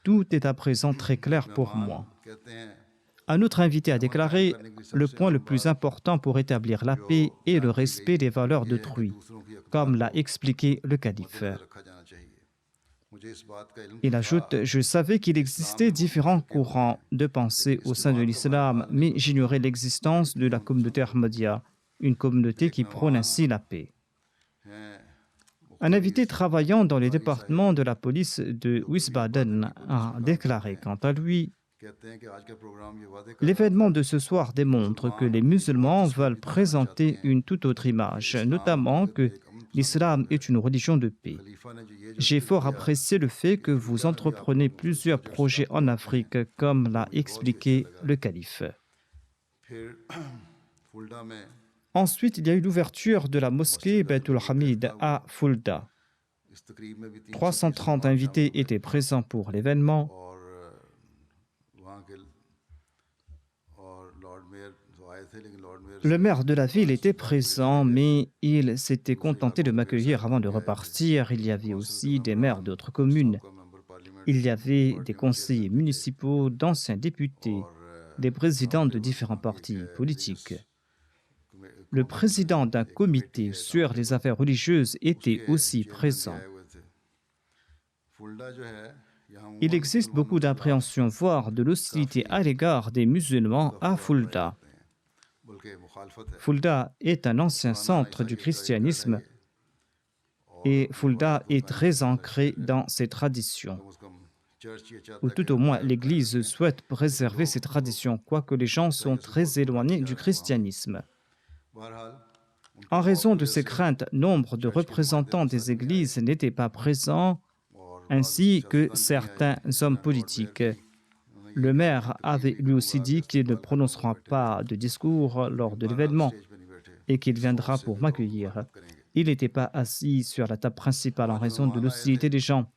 Tout est à présent très clair pour moi. Un autre invité a déclaré: le point le plus important pour établir la paix est le respect des valeurs d'autrui, comme l'a expliqué le calife. Il ajoute: je savais qu'il existait différents courants de pensée au sein de l'islam, mais j'ignorais l'existence de la communauté Ahmadiyya, une communauté qui prône ainsi la paix. Un invité travaillant dans les départements de la police de Wiesbaden a déclaré quant à lui: l'événement de ce soir démontre que les musulmans veulent présenter une toute autre image, notamment que l'islam est une religion de paix. J'ai fort apprécié le fait que vous entreprenez plusieurs projets en Afrique, comme l'a expliqué le calife. Ensuite, il y a eu l'ouverture de la mosquée Baitul Hamid à Fulda. 330 invités étaient présents pour l'événement. Le maire de la ville était présent, mais il s'était contenté de m'accueillir avant de repartir. Il y avait aussi des maires d'autres communes. Il y avait des conseillers municipaux, d'anciens députés, des présidents de différents partis politiques. Le président d'un comité sur les affaires religieuses était aussi présent. Il existe beaucoup d'appréhension, voire de l'hostilité à l'égard des musulmans à Fulda. Fulda est un ancien centre du christianisme et Fulda est très ancré dans ses traditions. Ou tout au moins, l'Église souhaite préserver ses traditions, quoique les gens sont très éloignés du christianisme. En raison de ces craintes, nombre de représentants des églises n'étaient pas présents, ainsi que certains hommes politiques. Le maire avait lui aussi dit qu'il ne prononcera pas de discours lors de l'événement et qu'il viendra pour m'accueillir. Il n'était pas assis sur la table principale en raison de l'hostilité des gens.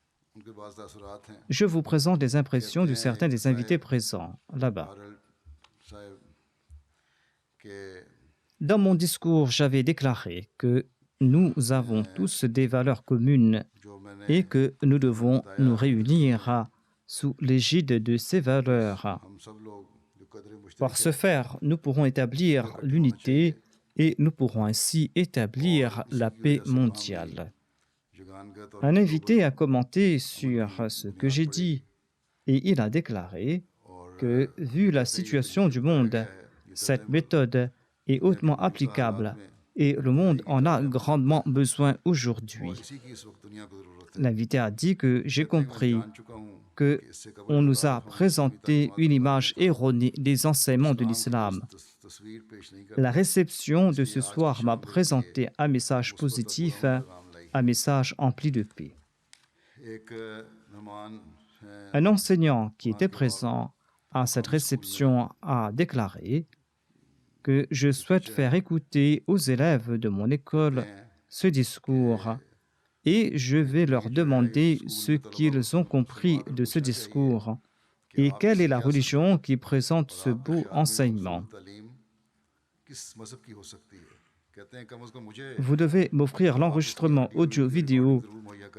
Je vous présente les impressions de certains des invités présents là-bas. Dans mon discours, j'avais déclaré que nous avons tous des valeurs communes et que nous devons nous réunir sous l'égide de ces valeurs. Par ce faire, nous pourrons établir l'unité et nous pourrons ainsi établir la paix mondiale. Un invité a commenté sur ce que j'ai dit et il a déclaré que, vu la situation du monde, cette méthode est hautement applicable et le monde en a grandement besoin aujourd'hui. L'invité a dit que j'ai compris qu'on nous a présenté une image erronée des enseignements de l'islam. La réception de ce soir m'a présenté un message positif, un message empli de paix. Un enseignant qui était présent à cette réception a déclaré que je souhaite faire écouter aux élèves de mon école ce discours et je vais leur demander ce qu'ils ont compris de ce discours et quelle est la religion qui présente ce beau enseignement. Vous devez m'offrir l'enregistrement audio-vidéo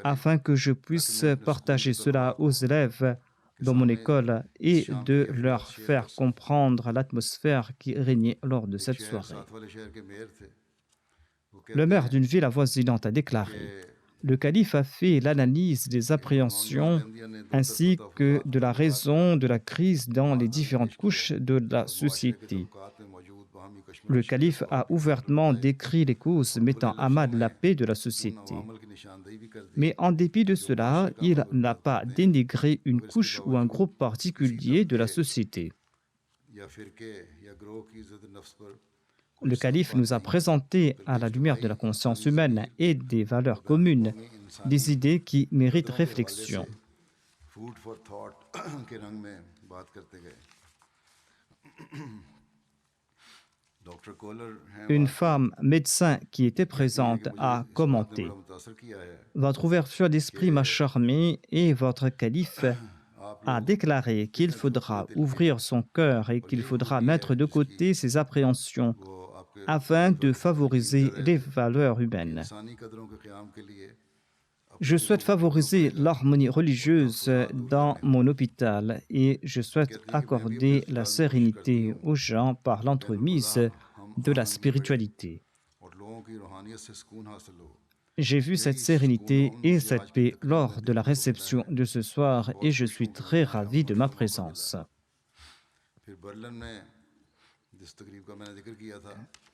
afin que je puisse partager cela aux élèves dans mon école et de leur faire comprendre l'atmosphère qui régnait lors de cette soirée. Le maire d'une ville avoisinante a déclaré: le calife a fait l'analyse des appréhensions ainsi que de la raison de la crise dans les différentes couches de la société. Le calife a ouvertement décrit les causes mettant à mal la paix de la société. Mais en dépit de cela, il n'a pas dénigré une couche ou un groupe particulier de la société. Le calife nous a présenté, à la lumière de la conscience humaine et des valeurs communes, des idées qui méritent réflexion. Une femme médecin qui était présente a commenté: votre ouverture d'esprit m'a charmé et votre calife a déclaré qu'il faudra ouvrir son cœur et qu'il faudra mettre de côté ses appréhensions afin de favoriser les valeurs humaines. Je souhaite favoriser l'harmonie religieuse dans mon hôpital et je souhaite accorder la sérénité aux gens par l'entremise de la spiritualité. J'ai vu cette sérénité et cette paix lors de la réception de ce soir et je suis très ravi de ma présence.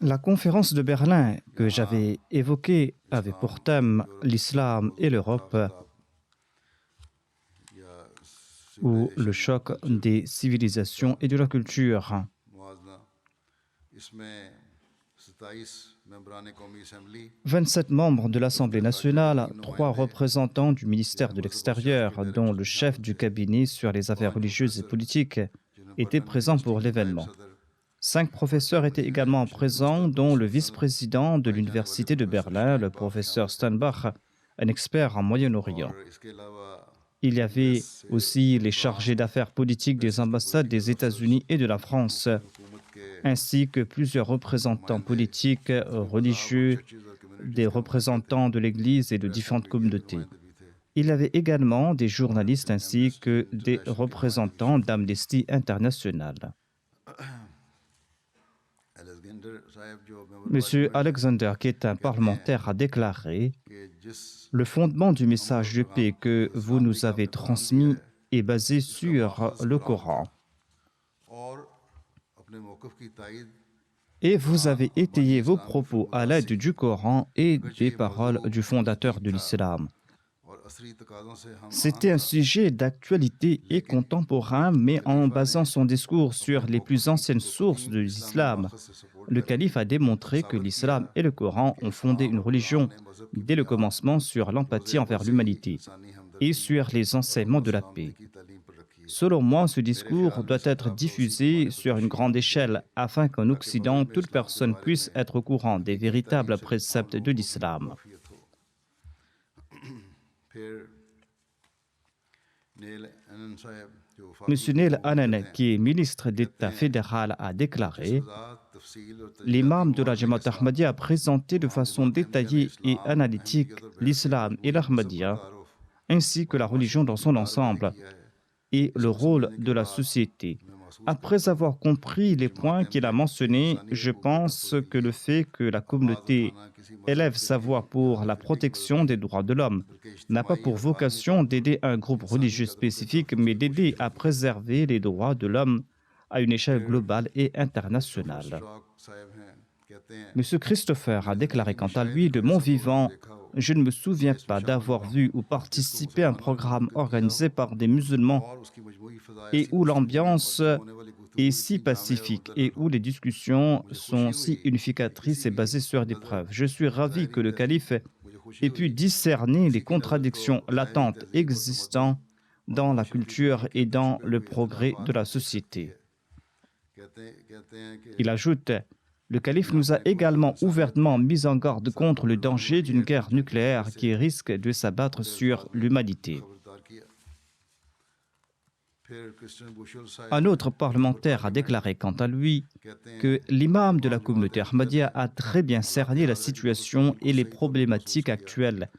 La conférence de Berlin que j'avais évoquée avait pour thème l'islam et l'Europe, ou le choc des civilisations et de la culture. 27 membres de l'Assemblée nationale, 3 représentants du ministère de l'Extérieur, dont le chef du cabinet sur les affaires religieuses et politiques, étaient présents pour l'événement. 5 professeurs étaient également présents, dont le vice-président de l'Université de Berlin, le professeur Steinbach, un expert en Moyen-Orient. Il y avait aussi les chargés d'affaires politiques des ambassades des États-Unis et de la France, ainsi que plusieurs représentants politiques, religieux, des représentants de l'Église et de différentes communautés. Il y avait également des journalistes ainsi que des représentants d'Amnesty International. Monsieur Alexander, qui est un parlementaire, a déclaré: le fondement du message de paix que vous nous avez transmis est basé sur le Coran. Et vous avez étayé vos propos à l'aide du Coran et des paroles du fondateur de l'islam. C'était un sujet d'actualité et contemporain, mais en basant son discours sur les plus anciennes sources de l'islam, le calife a démontré que l'islam et le Coran ont fondé une religion dès le commencement sur l'empathie envers l'humanité et sur les enseignements de la paix. Selon moi, ce discours doit être diffusé sur une grande échelle afin qu'en Occident, toute personne puisse être au courant des véritables préceptes de l'islam. M. Neil Annan, qui est ministre d'État fédéral, a déclaré: l'imam de la Jamaat Ahmadiyya a présenté de façon détaillée et analytique l'islam et l'Ahmadiyya, ainsi que la religion dans son ensemble et le rôle de la société. Après avoir compris les points qu'il a mentionnés, je pense que le fait que la communauté élève sa voix pour la protection des droits de l'homme n'a pas pour vocation d'aider un groupe religieux spécifique, mais d'aider à préserver les droits de l'homme à une échelle globale et internationale. M. Christopher a déclaré quant à lui, de mon vivant, je ne me souviens pas d'avoir vu ou participé à un programme organisé par des musulmans et où l'ambiance est si pacifique et où les discussions sont si unificatrices et basées sur des preuves. Je suis ravi que le calife ait pu discerner les contradictions latentes existant dans la culture et dans le progrès de la société. Il ajoute: le calife nous a également ouvertement mis en garde contre le danger d'une guerre nucléaire qui risque de s'abattre sur l'humanité. Un autre parlementaire a déclaré quant à lui que l'imam de la communauté Ahmadiyya a très bien cerné la situation et les problématiques actuelles.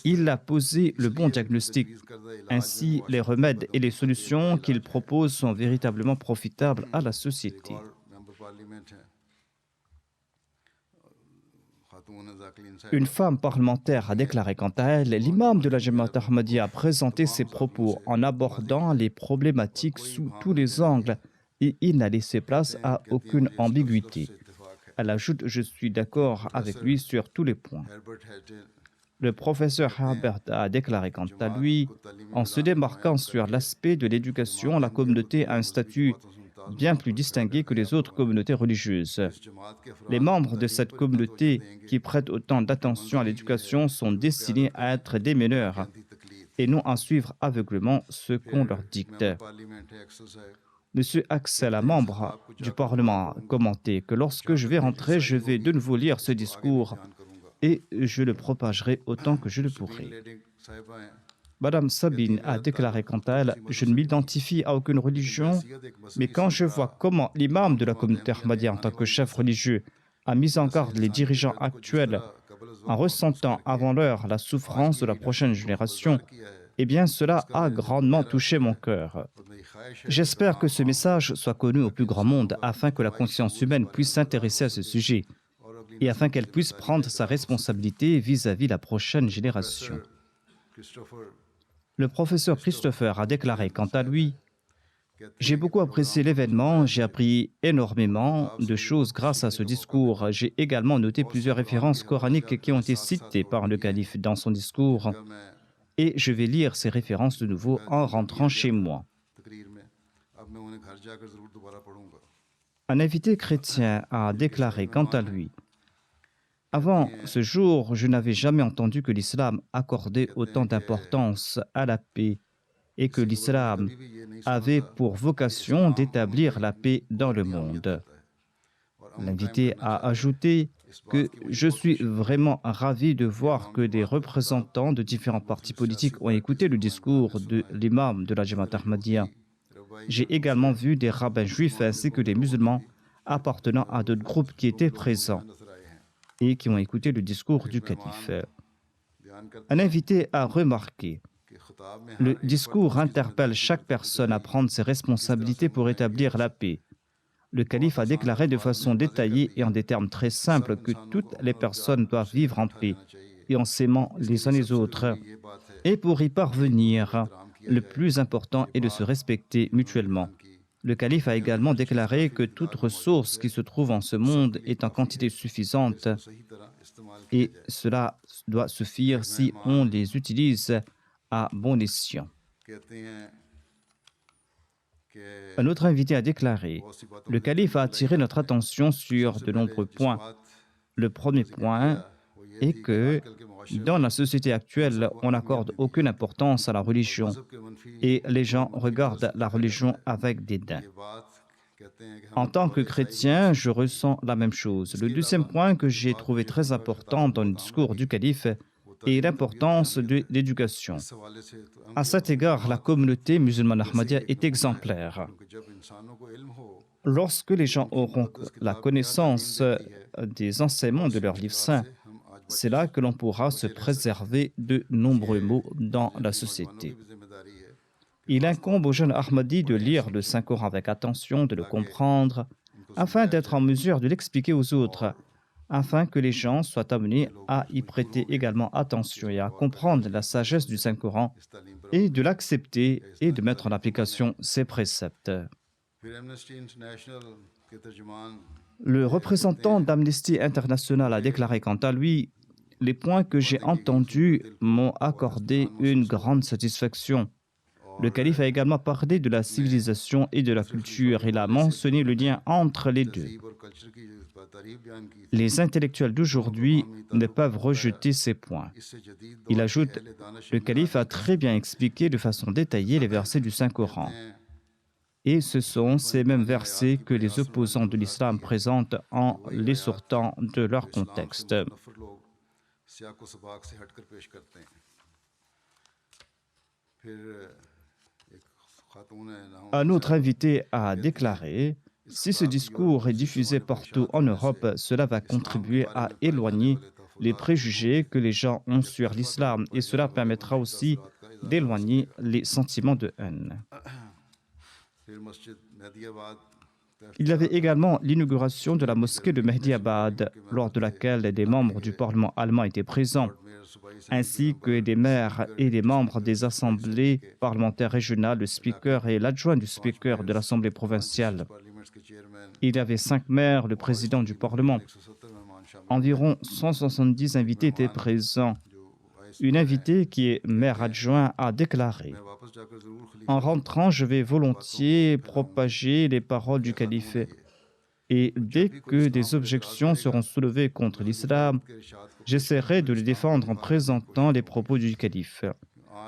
Il a posé le bon diagnostic. Ainsi, les remèdes et les solutions qu'il propose sont véritablement profitables à la société. Une femme parlementaire a déclaré quant à elle, l'imam de la Jamaat Ahmadiyya a présenté ses propos en abordant les problématiques sous tous les angles et il n'a laissé place à aucune ambiguïté. Elle ajoute, je suis d'accord avec lui sur tous les points. Le professeur Herbert a déclaré quant à lui, en se démarquant sur l'aspect de l'éducation, la communauté a un statut bien plus distingué que les autres communautés religieuses. Les membres de cette communauté qui prêtent autant d'attention à l'éducation sont destinés à être des meneurs et non à suivre aveuglément ce qu'on leur dicte. Monsieur Axel, un membre du Parlement, a commenté que lorsque je vais rentrer, je vais de nouveau lire ce discours et je le propagerai autant que je le pourrai. Madame Sabine a déclaré quant à elle, je ne m'identifie à aucune religion, mais quand je vois comment l'imam de la communauté Ahmadiyya en tant que chef religieux a mis en garde les dirigeants actuels en ressentant avant l'heure la souffrance de la prochaine génération, eh bien cela a grandement touché mon cœur. J'espère que ce message soit connu au plus grand monde afin que la conscience humaine puisse s'intéresser à ce sujet et afin qu'elle puisse prendre sa responsabilité vis-à-vis la prochaine génération. Le professeur Christopher a déclaré quant à lui, j'ai beaucoup apprécié l'événement, j'ai appris énormément de choses grâce à ce discours. J'ai également noté plusieurs références coraniques qui ont été citées par le calife dans son discours et je vais lire ces références de nouveau en rentrant chez moi. Un invité chrétien a déclaré quant à lui, avant ce jour, je n'avais jamais entendu que l'islam accordait autant d'importance à la paix et que l'islam avait pour vocation d'établir la paix dans le monde. L'invité a ajouté que je suis vraiment ravi de voir que des représentants de différents partis politiques ont écouté le discours de l'imam de la Jamaat Ahmadiyya. J'ai également vu des rabbins juifs ainsi que des musulmans appartenant à d'autres groupes qui étaient présents et qui ont écouté le discours du calife. Un invité a remarqué, le discours interpelle chaque personne à prendre ses responsabilités pour établir la paix. Le calife a déclaré de façon détaillée et en des termes très simples que toutes les personnes doivent vivre en paix et en s'aimant les uns les autres. Et pour y parvenir, le plus important est de se respecter mutuellement. Le calife a également déclaré que toute ressource qui se trouve en ce monde est en quantité suffisante et cela doit suffire si on les utilise à bon escient. Un autre invité a déclaré, le calife a attiré notre attention sur de nombreux points. Le premier point est que dans la société actuelle, on n'accorde aucune importance à la religion et les gens regardent la religion avec dédain. En tant que chrétien, je ressens la même chose. Le deuxième point que j'ai trouvé très important dans le discours du calife et l'importance de l'éducation. À cet égard, la communauté musulmane ahmadiyya est exemplaire. Lorsque les gens auront la connaissance des enseignements de leur livre saint, c'est là que l'on pourra se préserver de nombreux maux dans la société. Il incombe aux jeunes Ahmadis de lire le Saint-Coran avec attention, de le comprendre, afin d'être en mesure de l'expliquer aux autres, afin que les gens soient amenés à y prêter également attention et à comprendre la sagesse du Saint-Coran et de l'accepter et de mettre en application ses préceptes. Le représentant d'Amnesty International a déclaré quant à lui « Les points que j'ai entendus m'ont accordé une grande satisfaction. » Le calife a également parlé de la civilisation et de la culture. Il a mentionné le lien entre les deux. Les intellectuels d'aujourd'hui ne peuvent rejeter ces points. Il ajoute « Le calife a très bien expliqué de façon détaillée les versets du Saint-Coran. » Et ce sont ces mêmes versets que les opposants de l'islam présentent en les sortant de leur contexte. Un autre invité a déclaré « Si ce discours est diffusé partout en Europe, cela va contribuer à éloigner les préjugés que les gens ont sur l'islam et cela permettra aussi d'éloigner les sentiments de haine. » Il y avait également l'inauguration de la mosquée de Mehdiabad, lors de laquelle des membres du Parlement allemand étaient présents, ainsi que des maires et des membres des assemblées parlementaires régionales, le speaker et l'adjoint du speaker de l'Assemblée provinciale. Il y avait 5 maires, le président du Parlement. Environ 170 invités étaient présents. Une invitée qui est maire adjoint a déclaré « En rentrant, je vais volontiers propager les paroles du calife. Et dès que des objections seront soulevées contre l'islam, j'essaierai de les défendre en présentant les propos du calife. »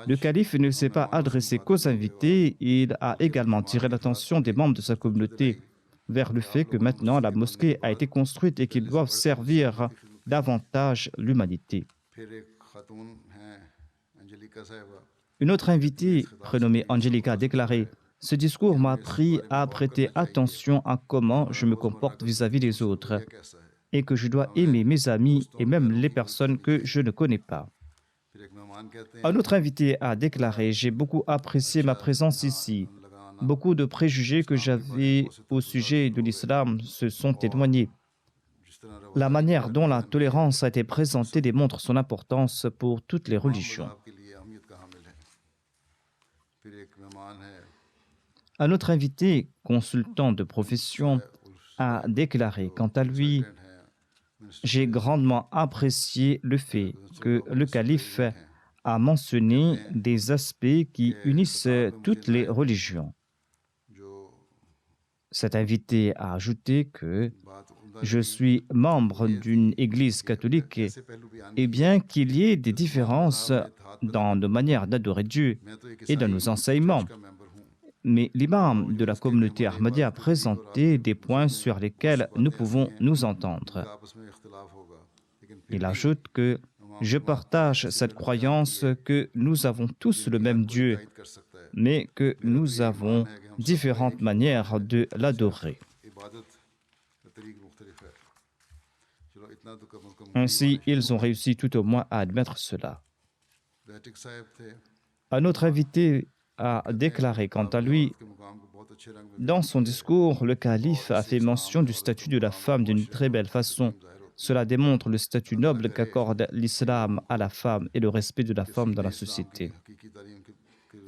Le calife ne s'est pas adressé qu'aux invités, il a également tiré l'attention des membres de sa communauté vers le fait que maintenant la mosquée a été construite et qu'ils doivent servir davantage l'humanité. Une autre invitée, prénommée Angelica, a déclaré « Ce discours m'a appris à prêter attention à comment je me comporte vis-à-vis des autres et que je dois aimer mes amis et même les personnes que je ne connais pas. » Un autre invité a déclaré « J'ai beaucoup apprécié ma présence ici. Beaucoup de préjugés que j'avais au sujet de l'islam se sont éloignés. La manière dont la tolérance a été présentée démontre son importance pour toutes les religions. » Un autre invité, consultant de profession, a déclaré quant à lui « J'ai grandement apprécié le fait que le calife a mentionné des aspects qui unissent toutes les religions. » Cet invité a ajouté que « Je suis membre d'une église catholique et bien qu'il y ait des différences dans nos manières d'adorer Dieu et dans nos enseignements, mais l'imam de la communauté Ahmadiyya a présenté des points sur lesquels nous pouvons nous entendre. » Il ajoute que « Je partage cette croyance que nous avons tous le même Dieu, mais que nous avons différentes manières de l'adorer. » Ainsi, ils ont réussi tout au moins à admettre cela. Un autre invité a déclaré quant à lui « Dans son discours, le calife a fait mention du statut de la femme d'une très belle façon. Cela démontre le statut noble qu'accorde l'islam à la femme et le respect de la femme dans la société.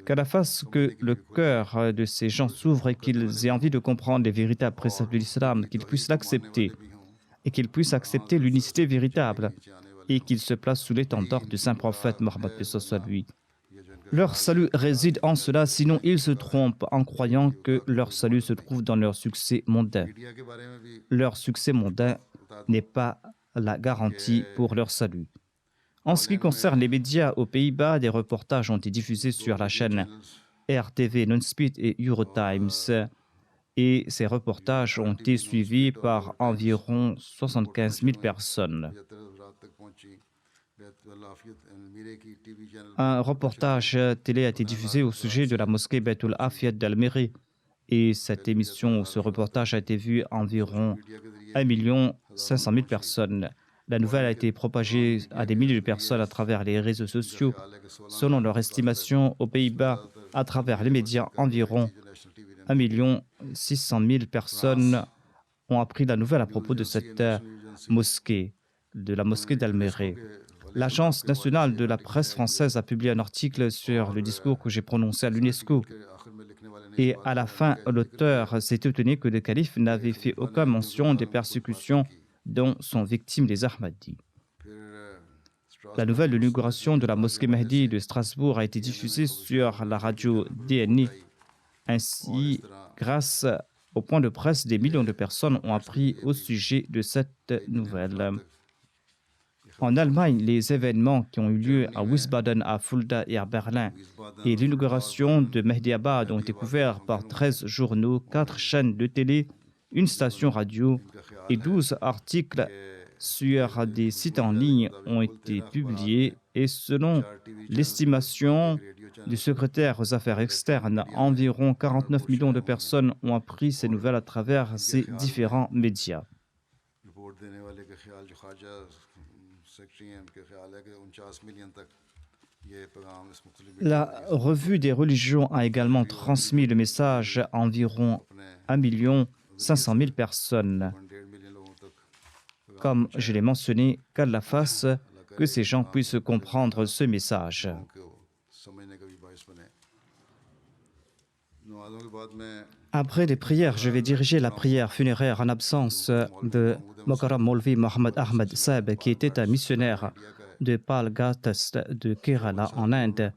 Qu'Allah fasse que le cœur de ces gens s'ouvre et qu'ils aient envie de comprendre les véritables préceptes de l'islam, qu'ils puissent l'accepter et qu'ils puissent accepter l'unicité véritable et qu'ils se placent sous l'étendard du saint prophète Mohammed soit lui. Leur salut réside en cela, sinon ils se trompent en croyant que leur salut se trouve dans leur succès mondain. Leur succès mondain n'est pas la garantie pour leur salut. En ce qui concerne les médias aux Pays-Bas, des reportages ont été diffusés sur la chaîne RTV Non-Speed et Eurotimes. Et ces reportages ont été suivis par environ 75 000 personnes. Un reportage télé a été diffusé au sujet de la mosquée Baitul Afiyat d'Almérie. Et cette émission, ce reportage a été vu environ 1 500 000 personnes. La nouvelle a été propagée à des milliers de personnes à travers les réseaux sociaux. Selon leur estimation, aux Pays-Bas, à travers les médias, environ 1 600 000 personnes ont appris la nouvelle à propos de cette mosquée, de la mosquée d'Almérie. L'Agence nationale de la presse française a publié un article sur le discours que j'ai prononcé à l'UNESCO. Et à la fin, l'auteur s'est étonné que le calife n'avait fait aucune mention des persécutions dont sont victimes les Ahmadis. La nouvelle de l'inauguration de la mosquée Mahdi de Strasbourg a été diffusée sur la radio DNI. Ainsi, grâce au point de presse, des millions de personnes ont appris au sujet de cette nouvelle. En Allemagne, les événements qui ont eu lieu à Wiesbaden, à Fulda et à Berlin et l'inauguration de Mehdi Abad ont été couverts par 13 journaux, 4 chaînes de télé, une station radio et 12 articles sur des sites en ligne ont été publiés et selon l'estimation du secrétaire aux affaires externes, environ 49 millions de personnes ont appris ces nouvelles à travers ces différents médias. La revue des religions a également transmis le message à environ 1 500 000 personnes. Comme je l'ai mentionné, qu'Allah fasse que ces gens puissent comprendre ce message. Après les prières, je vais diriger la prière funéraire en absence de Mokaram Maulvi Mohammad Ahmed Saeb, qui était un missionnaire de Palgatast de Kerala en Inde.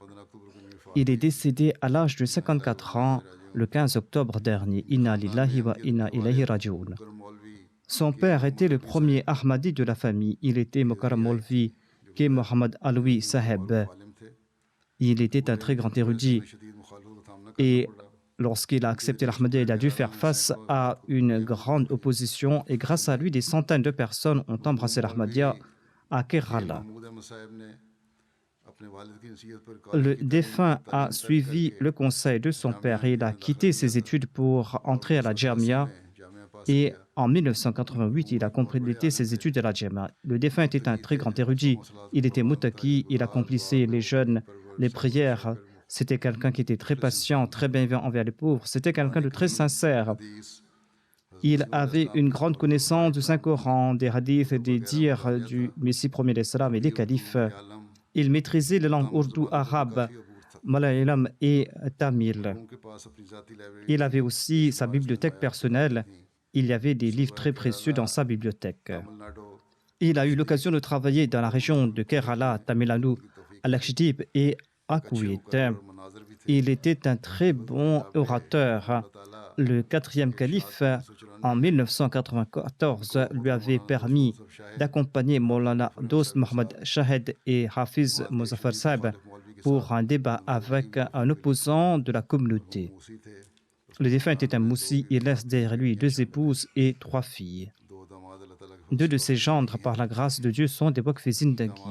Il est décédé à l'âge de 54 ans le 15 octobre dernier. Inna lillahi wa inna ilayhi raji'un. Son père était le premier Ahmadi de la famille. Il était Mokaram Maulvi Ke Mohammad Alwi Saheb. Il était un très grand érudit. Et lorsqu'il a accepté l'Ahmadiyya, il a dû faire face à une grande opposition. Et grâce à lui, des centaines de personnes ont embrassé l'Ahmadiyya à Kerala. Le défunt a suivi le conseil de son père et il a quitté ses études pour entrer à la Jamia. Et en 1988, il a complété ses études à la Jamia. Le défunt était un très grand érudit. Il était moutaki, il accomplissait les jeûnes, les prières. C'était quelqu'un qui était très patient, très bienveillant envers les pauvres. C'était quelqu'un de très sincère. Il avait une grande connaissance du Saint-Coran, des hadiths, des dires du Messie premier d'Islam et des califes. Il maîtrisait les langues ourdou, arabe, malayalam et tamil. Il avait aussi sa bibliothèque personnelle. Il y avait des livres très précieux dans sa bibliothèque. Il a eu l'occasion de travailler dans la région de Kerala, Tamil Nadu, à Lakshadweep et à Koweït. Il était un très bon orateur. Le 4e calife, en 1994, lui avait permis d'accompagner Maulana Dost Mohammad Shahed et Hafiz Muzaffar Saeb pour un débat avec un opposant de la communauté. Le défunt était un moussi. Il laisse derrière lui 2 épouses et 3 filles. 2 de ses gendres, par la grâce de Dieu, sont des Wakfezin d'Agui.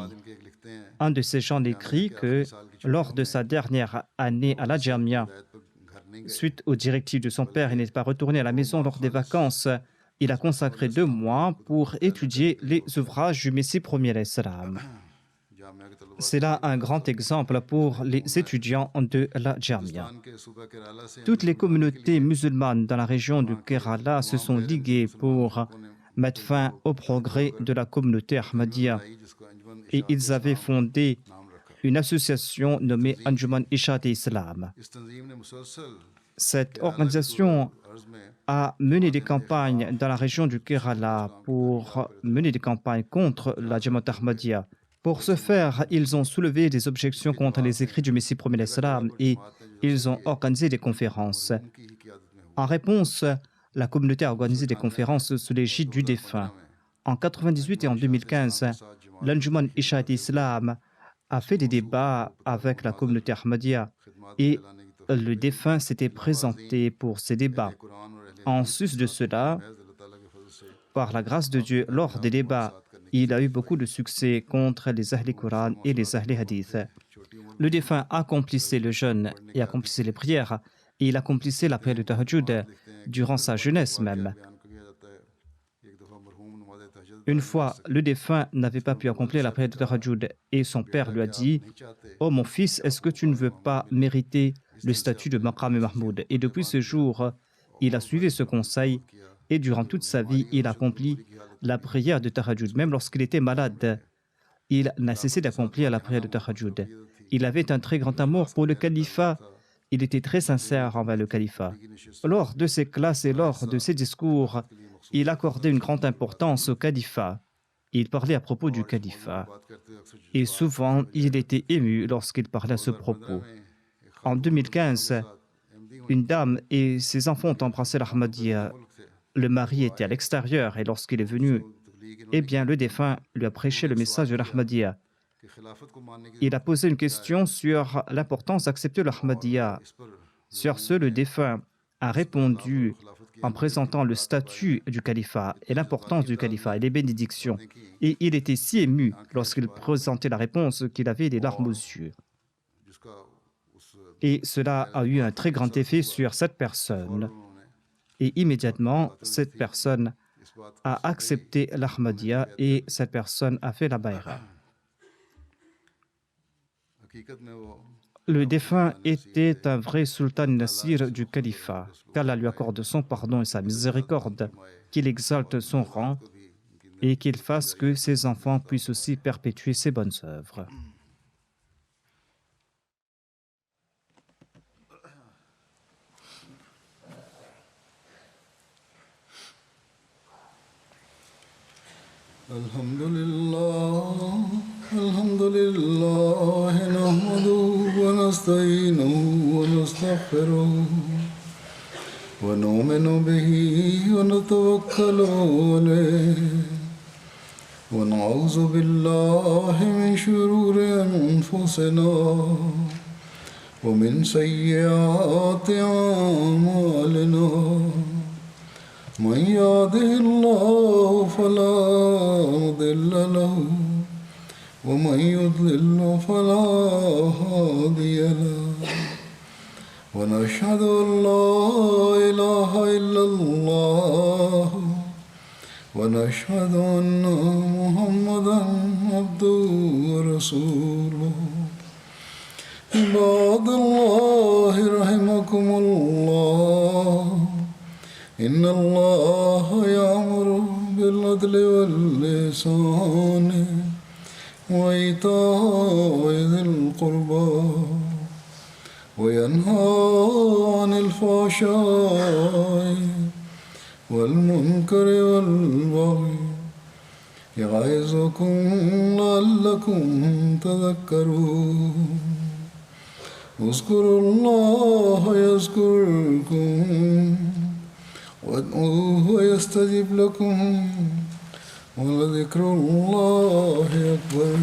Un de ses gendres écrit que lors de sa dernière année à la Jamia, suite aux directives de son père, il n'est pas retourné à la maison lors des vacances. Il a consacré 2 mois pour étudier les ouvrages du Messie premier d'Islam. C'est là un grand exemple pour les étudiants de la Jamia. Toutes les communautés musulmanes dans la région du Kerala se sont liguées pour mettre fin au progrès de la communauté Ahmadiyya. Et ils avaient fondé une association nommée Anjuman Ishat-e-Islam. Cette organisation a mené des campagnes dans la région du Kerala pour mener des campagnes contre la Jamaat Ahmadiyya. Pour ce faire, ils ont soulevé des objections contre les écrits du Messie premier d'Islam et ils ont organisé des conférences. En réponse, la communauté a organisé des conférences sous l'égide du défunt. En 1998 et en 2015, l'Anjuman Ishat-e-Islam a fait des débats avec la communauté Ahmadiyya et le défunt s'était présenté pour ces débats. En sus de cela, par la grâce de Dieu, lors des débats, Il a eu beaucoup de succès contre les Ahli Quran et les Ahli Hadith. Le défunt accomplissait le jeûne et accomplissait les prières, et il accomplissait la prière du Tahajjud durant sa jeunesse même. Une fois, le défunt n'avait pas pu accomplir la prière du Tahajjud et son père lui a dit « Oh mon fils, est-ce que tu ne veux pas mériter le statut de Maqam Mahmoud ?» Et depuis ce jour, il a suivi ce conseil et durant toute sa vie, il a accompli la prière de Tahajjud. Même lorsqu'il était malade, il n'a cessé d'accomplir la prière de Tahajjud. Il avait un très grand amour pour le califat. Il était très sincère envers le califat. Lors de ses classes et lors de ses discours, il accordait une grande importance au califat. Il parlait à propos du califat. Et souvent, il était ému lorsqu'il parlait à ce propos. En 2015, une dame et ses enfants ont embrassé l'Ahmadiyya. Le mari était à l'extérieur et lorsqu'il est venu, le défunt lui a prêché le message de l'Ahmadiyya. Il a posé une question sur l'importance d'accepter l'Ahmadiyya. Sur ce, le défunt a répondu en présentant le statut du califat et l'importance du califat et les bénédictions. Et il était si ému lorsqu'il présentait la réponse qu'il avait des larmes aux yeux. Et cela a eu un très grand effet sur cette personne. Et immédiatement, cette personne a accepté l'Ahmadiyya et cette personne a fait la bayra. Le défunt était un vrai sultan Nasir du califat, qu'Allah lui accorde son pardon et sa miséricorde, qu'il exalte son rang et qu'il fasse que ses enfants puissent aussi perpétuer ses bonnes œuvres. الحمد لله نحمده ونستعينه ونستغفره ونؤمن به ونتوكل عليه ونعوذ بالله من شرور أنفسنا ومن سيئات أعمالنا من يهده الله فلا مضل له ومن يضلل فلا هادي له ونشهد أن لا إله إلا الله ونشهد أن محمدا عبده ورسوله عباد الله رحمكم الله إن الله يأمر بالعدل والإحسان وإيتاء ذي القربى وينهى عن الفحشاء والمنكر والبغي يعظكم لعلكم تذكرون اذكروا الله يذكركم وادعوه يستجب لكم ولذكر الله أكبر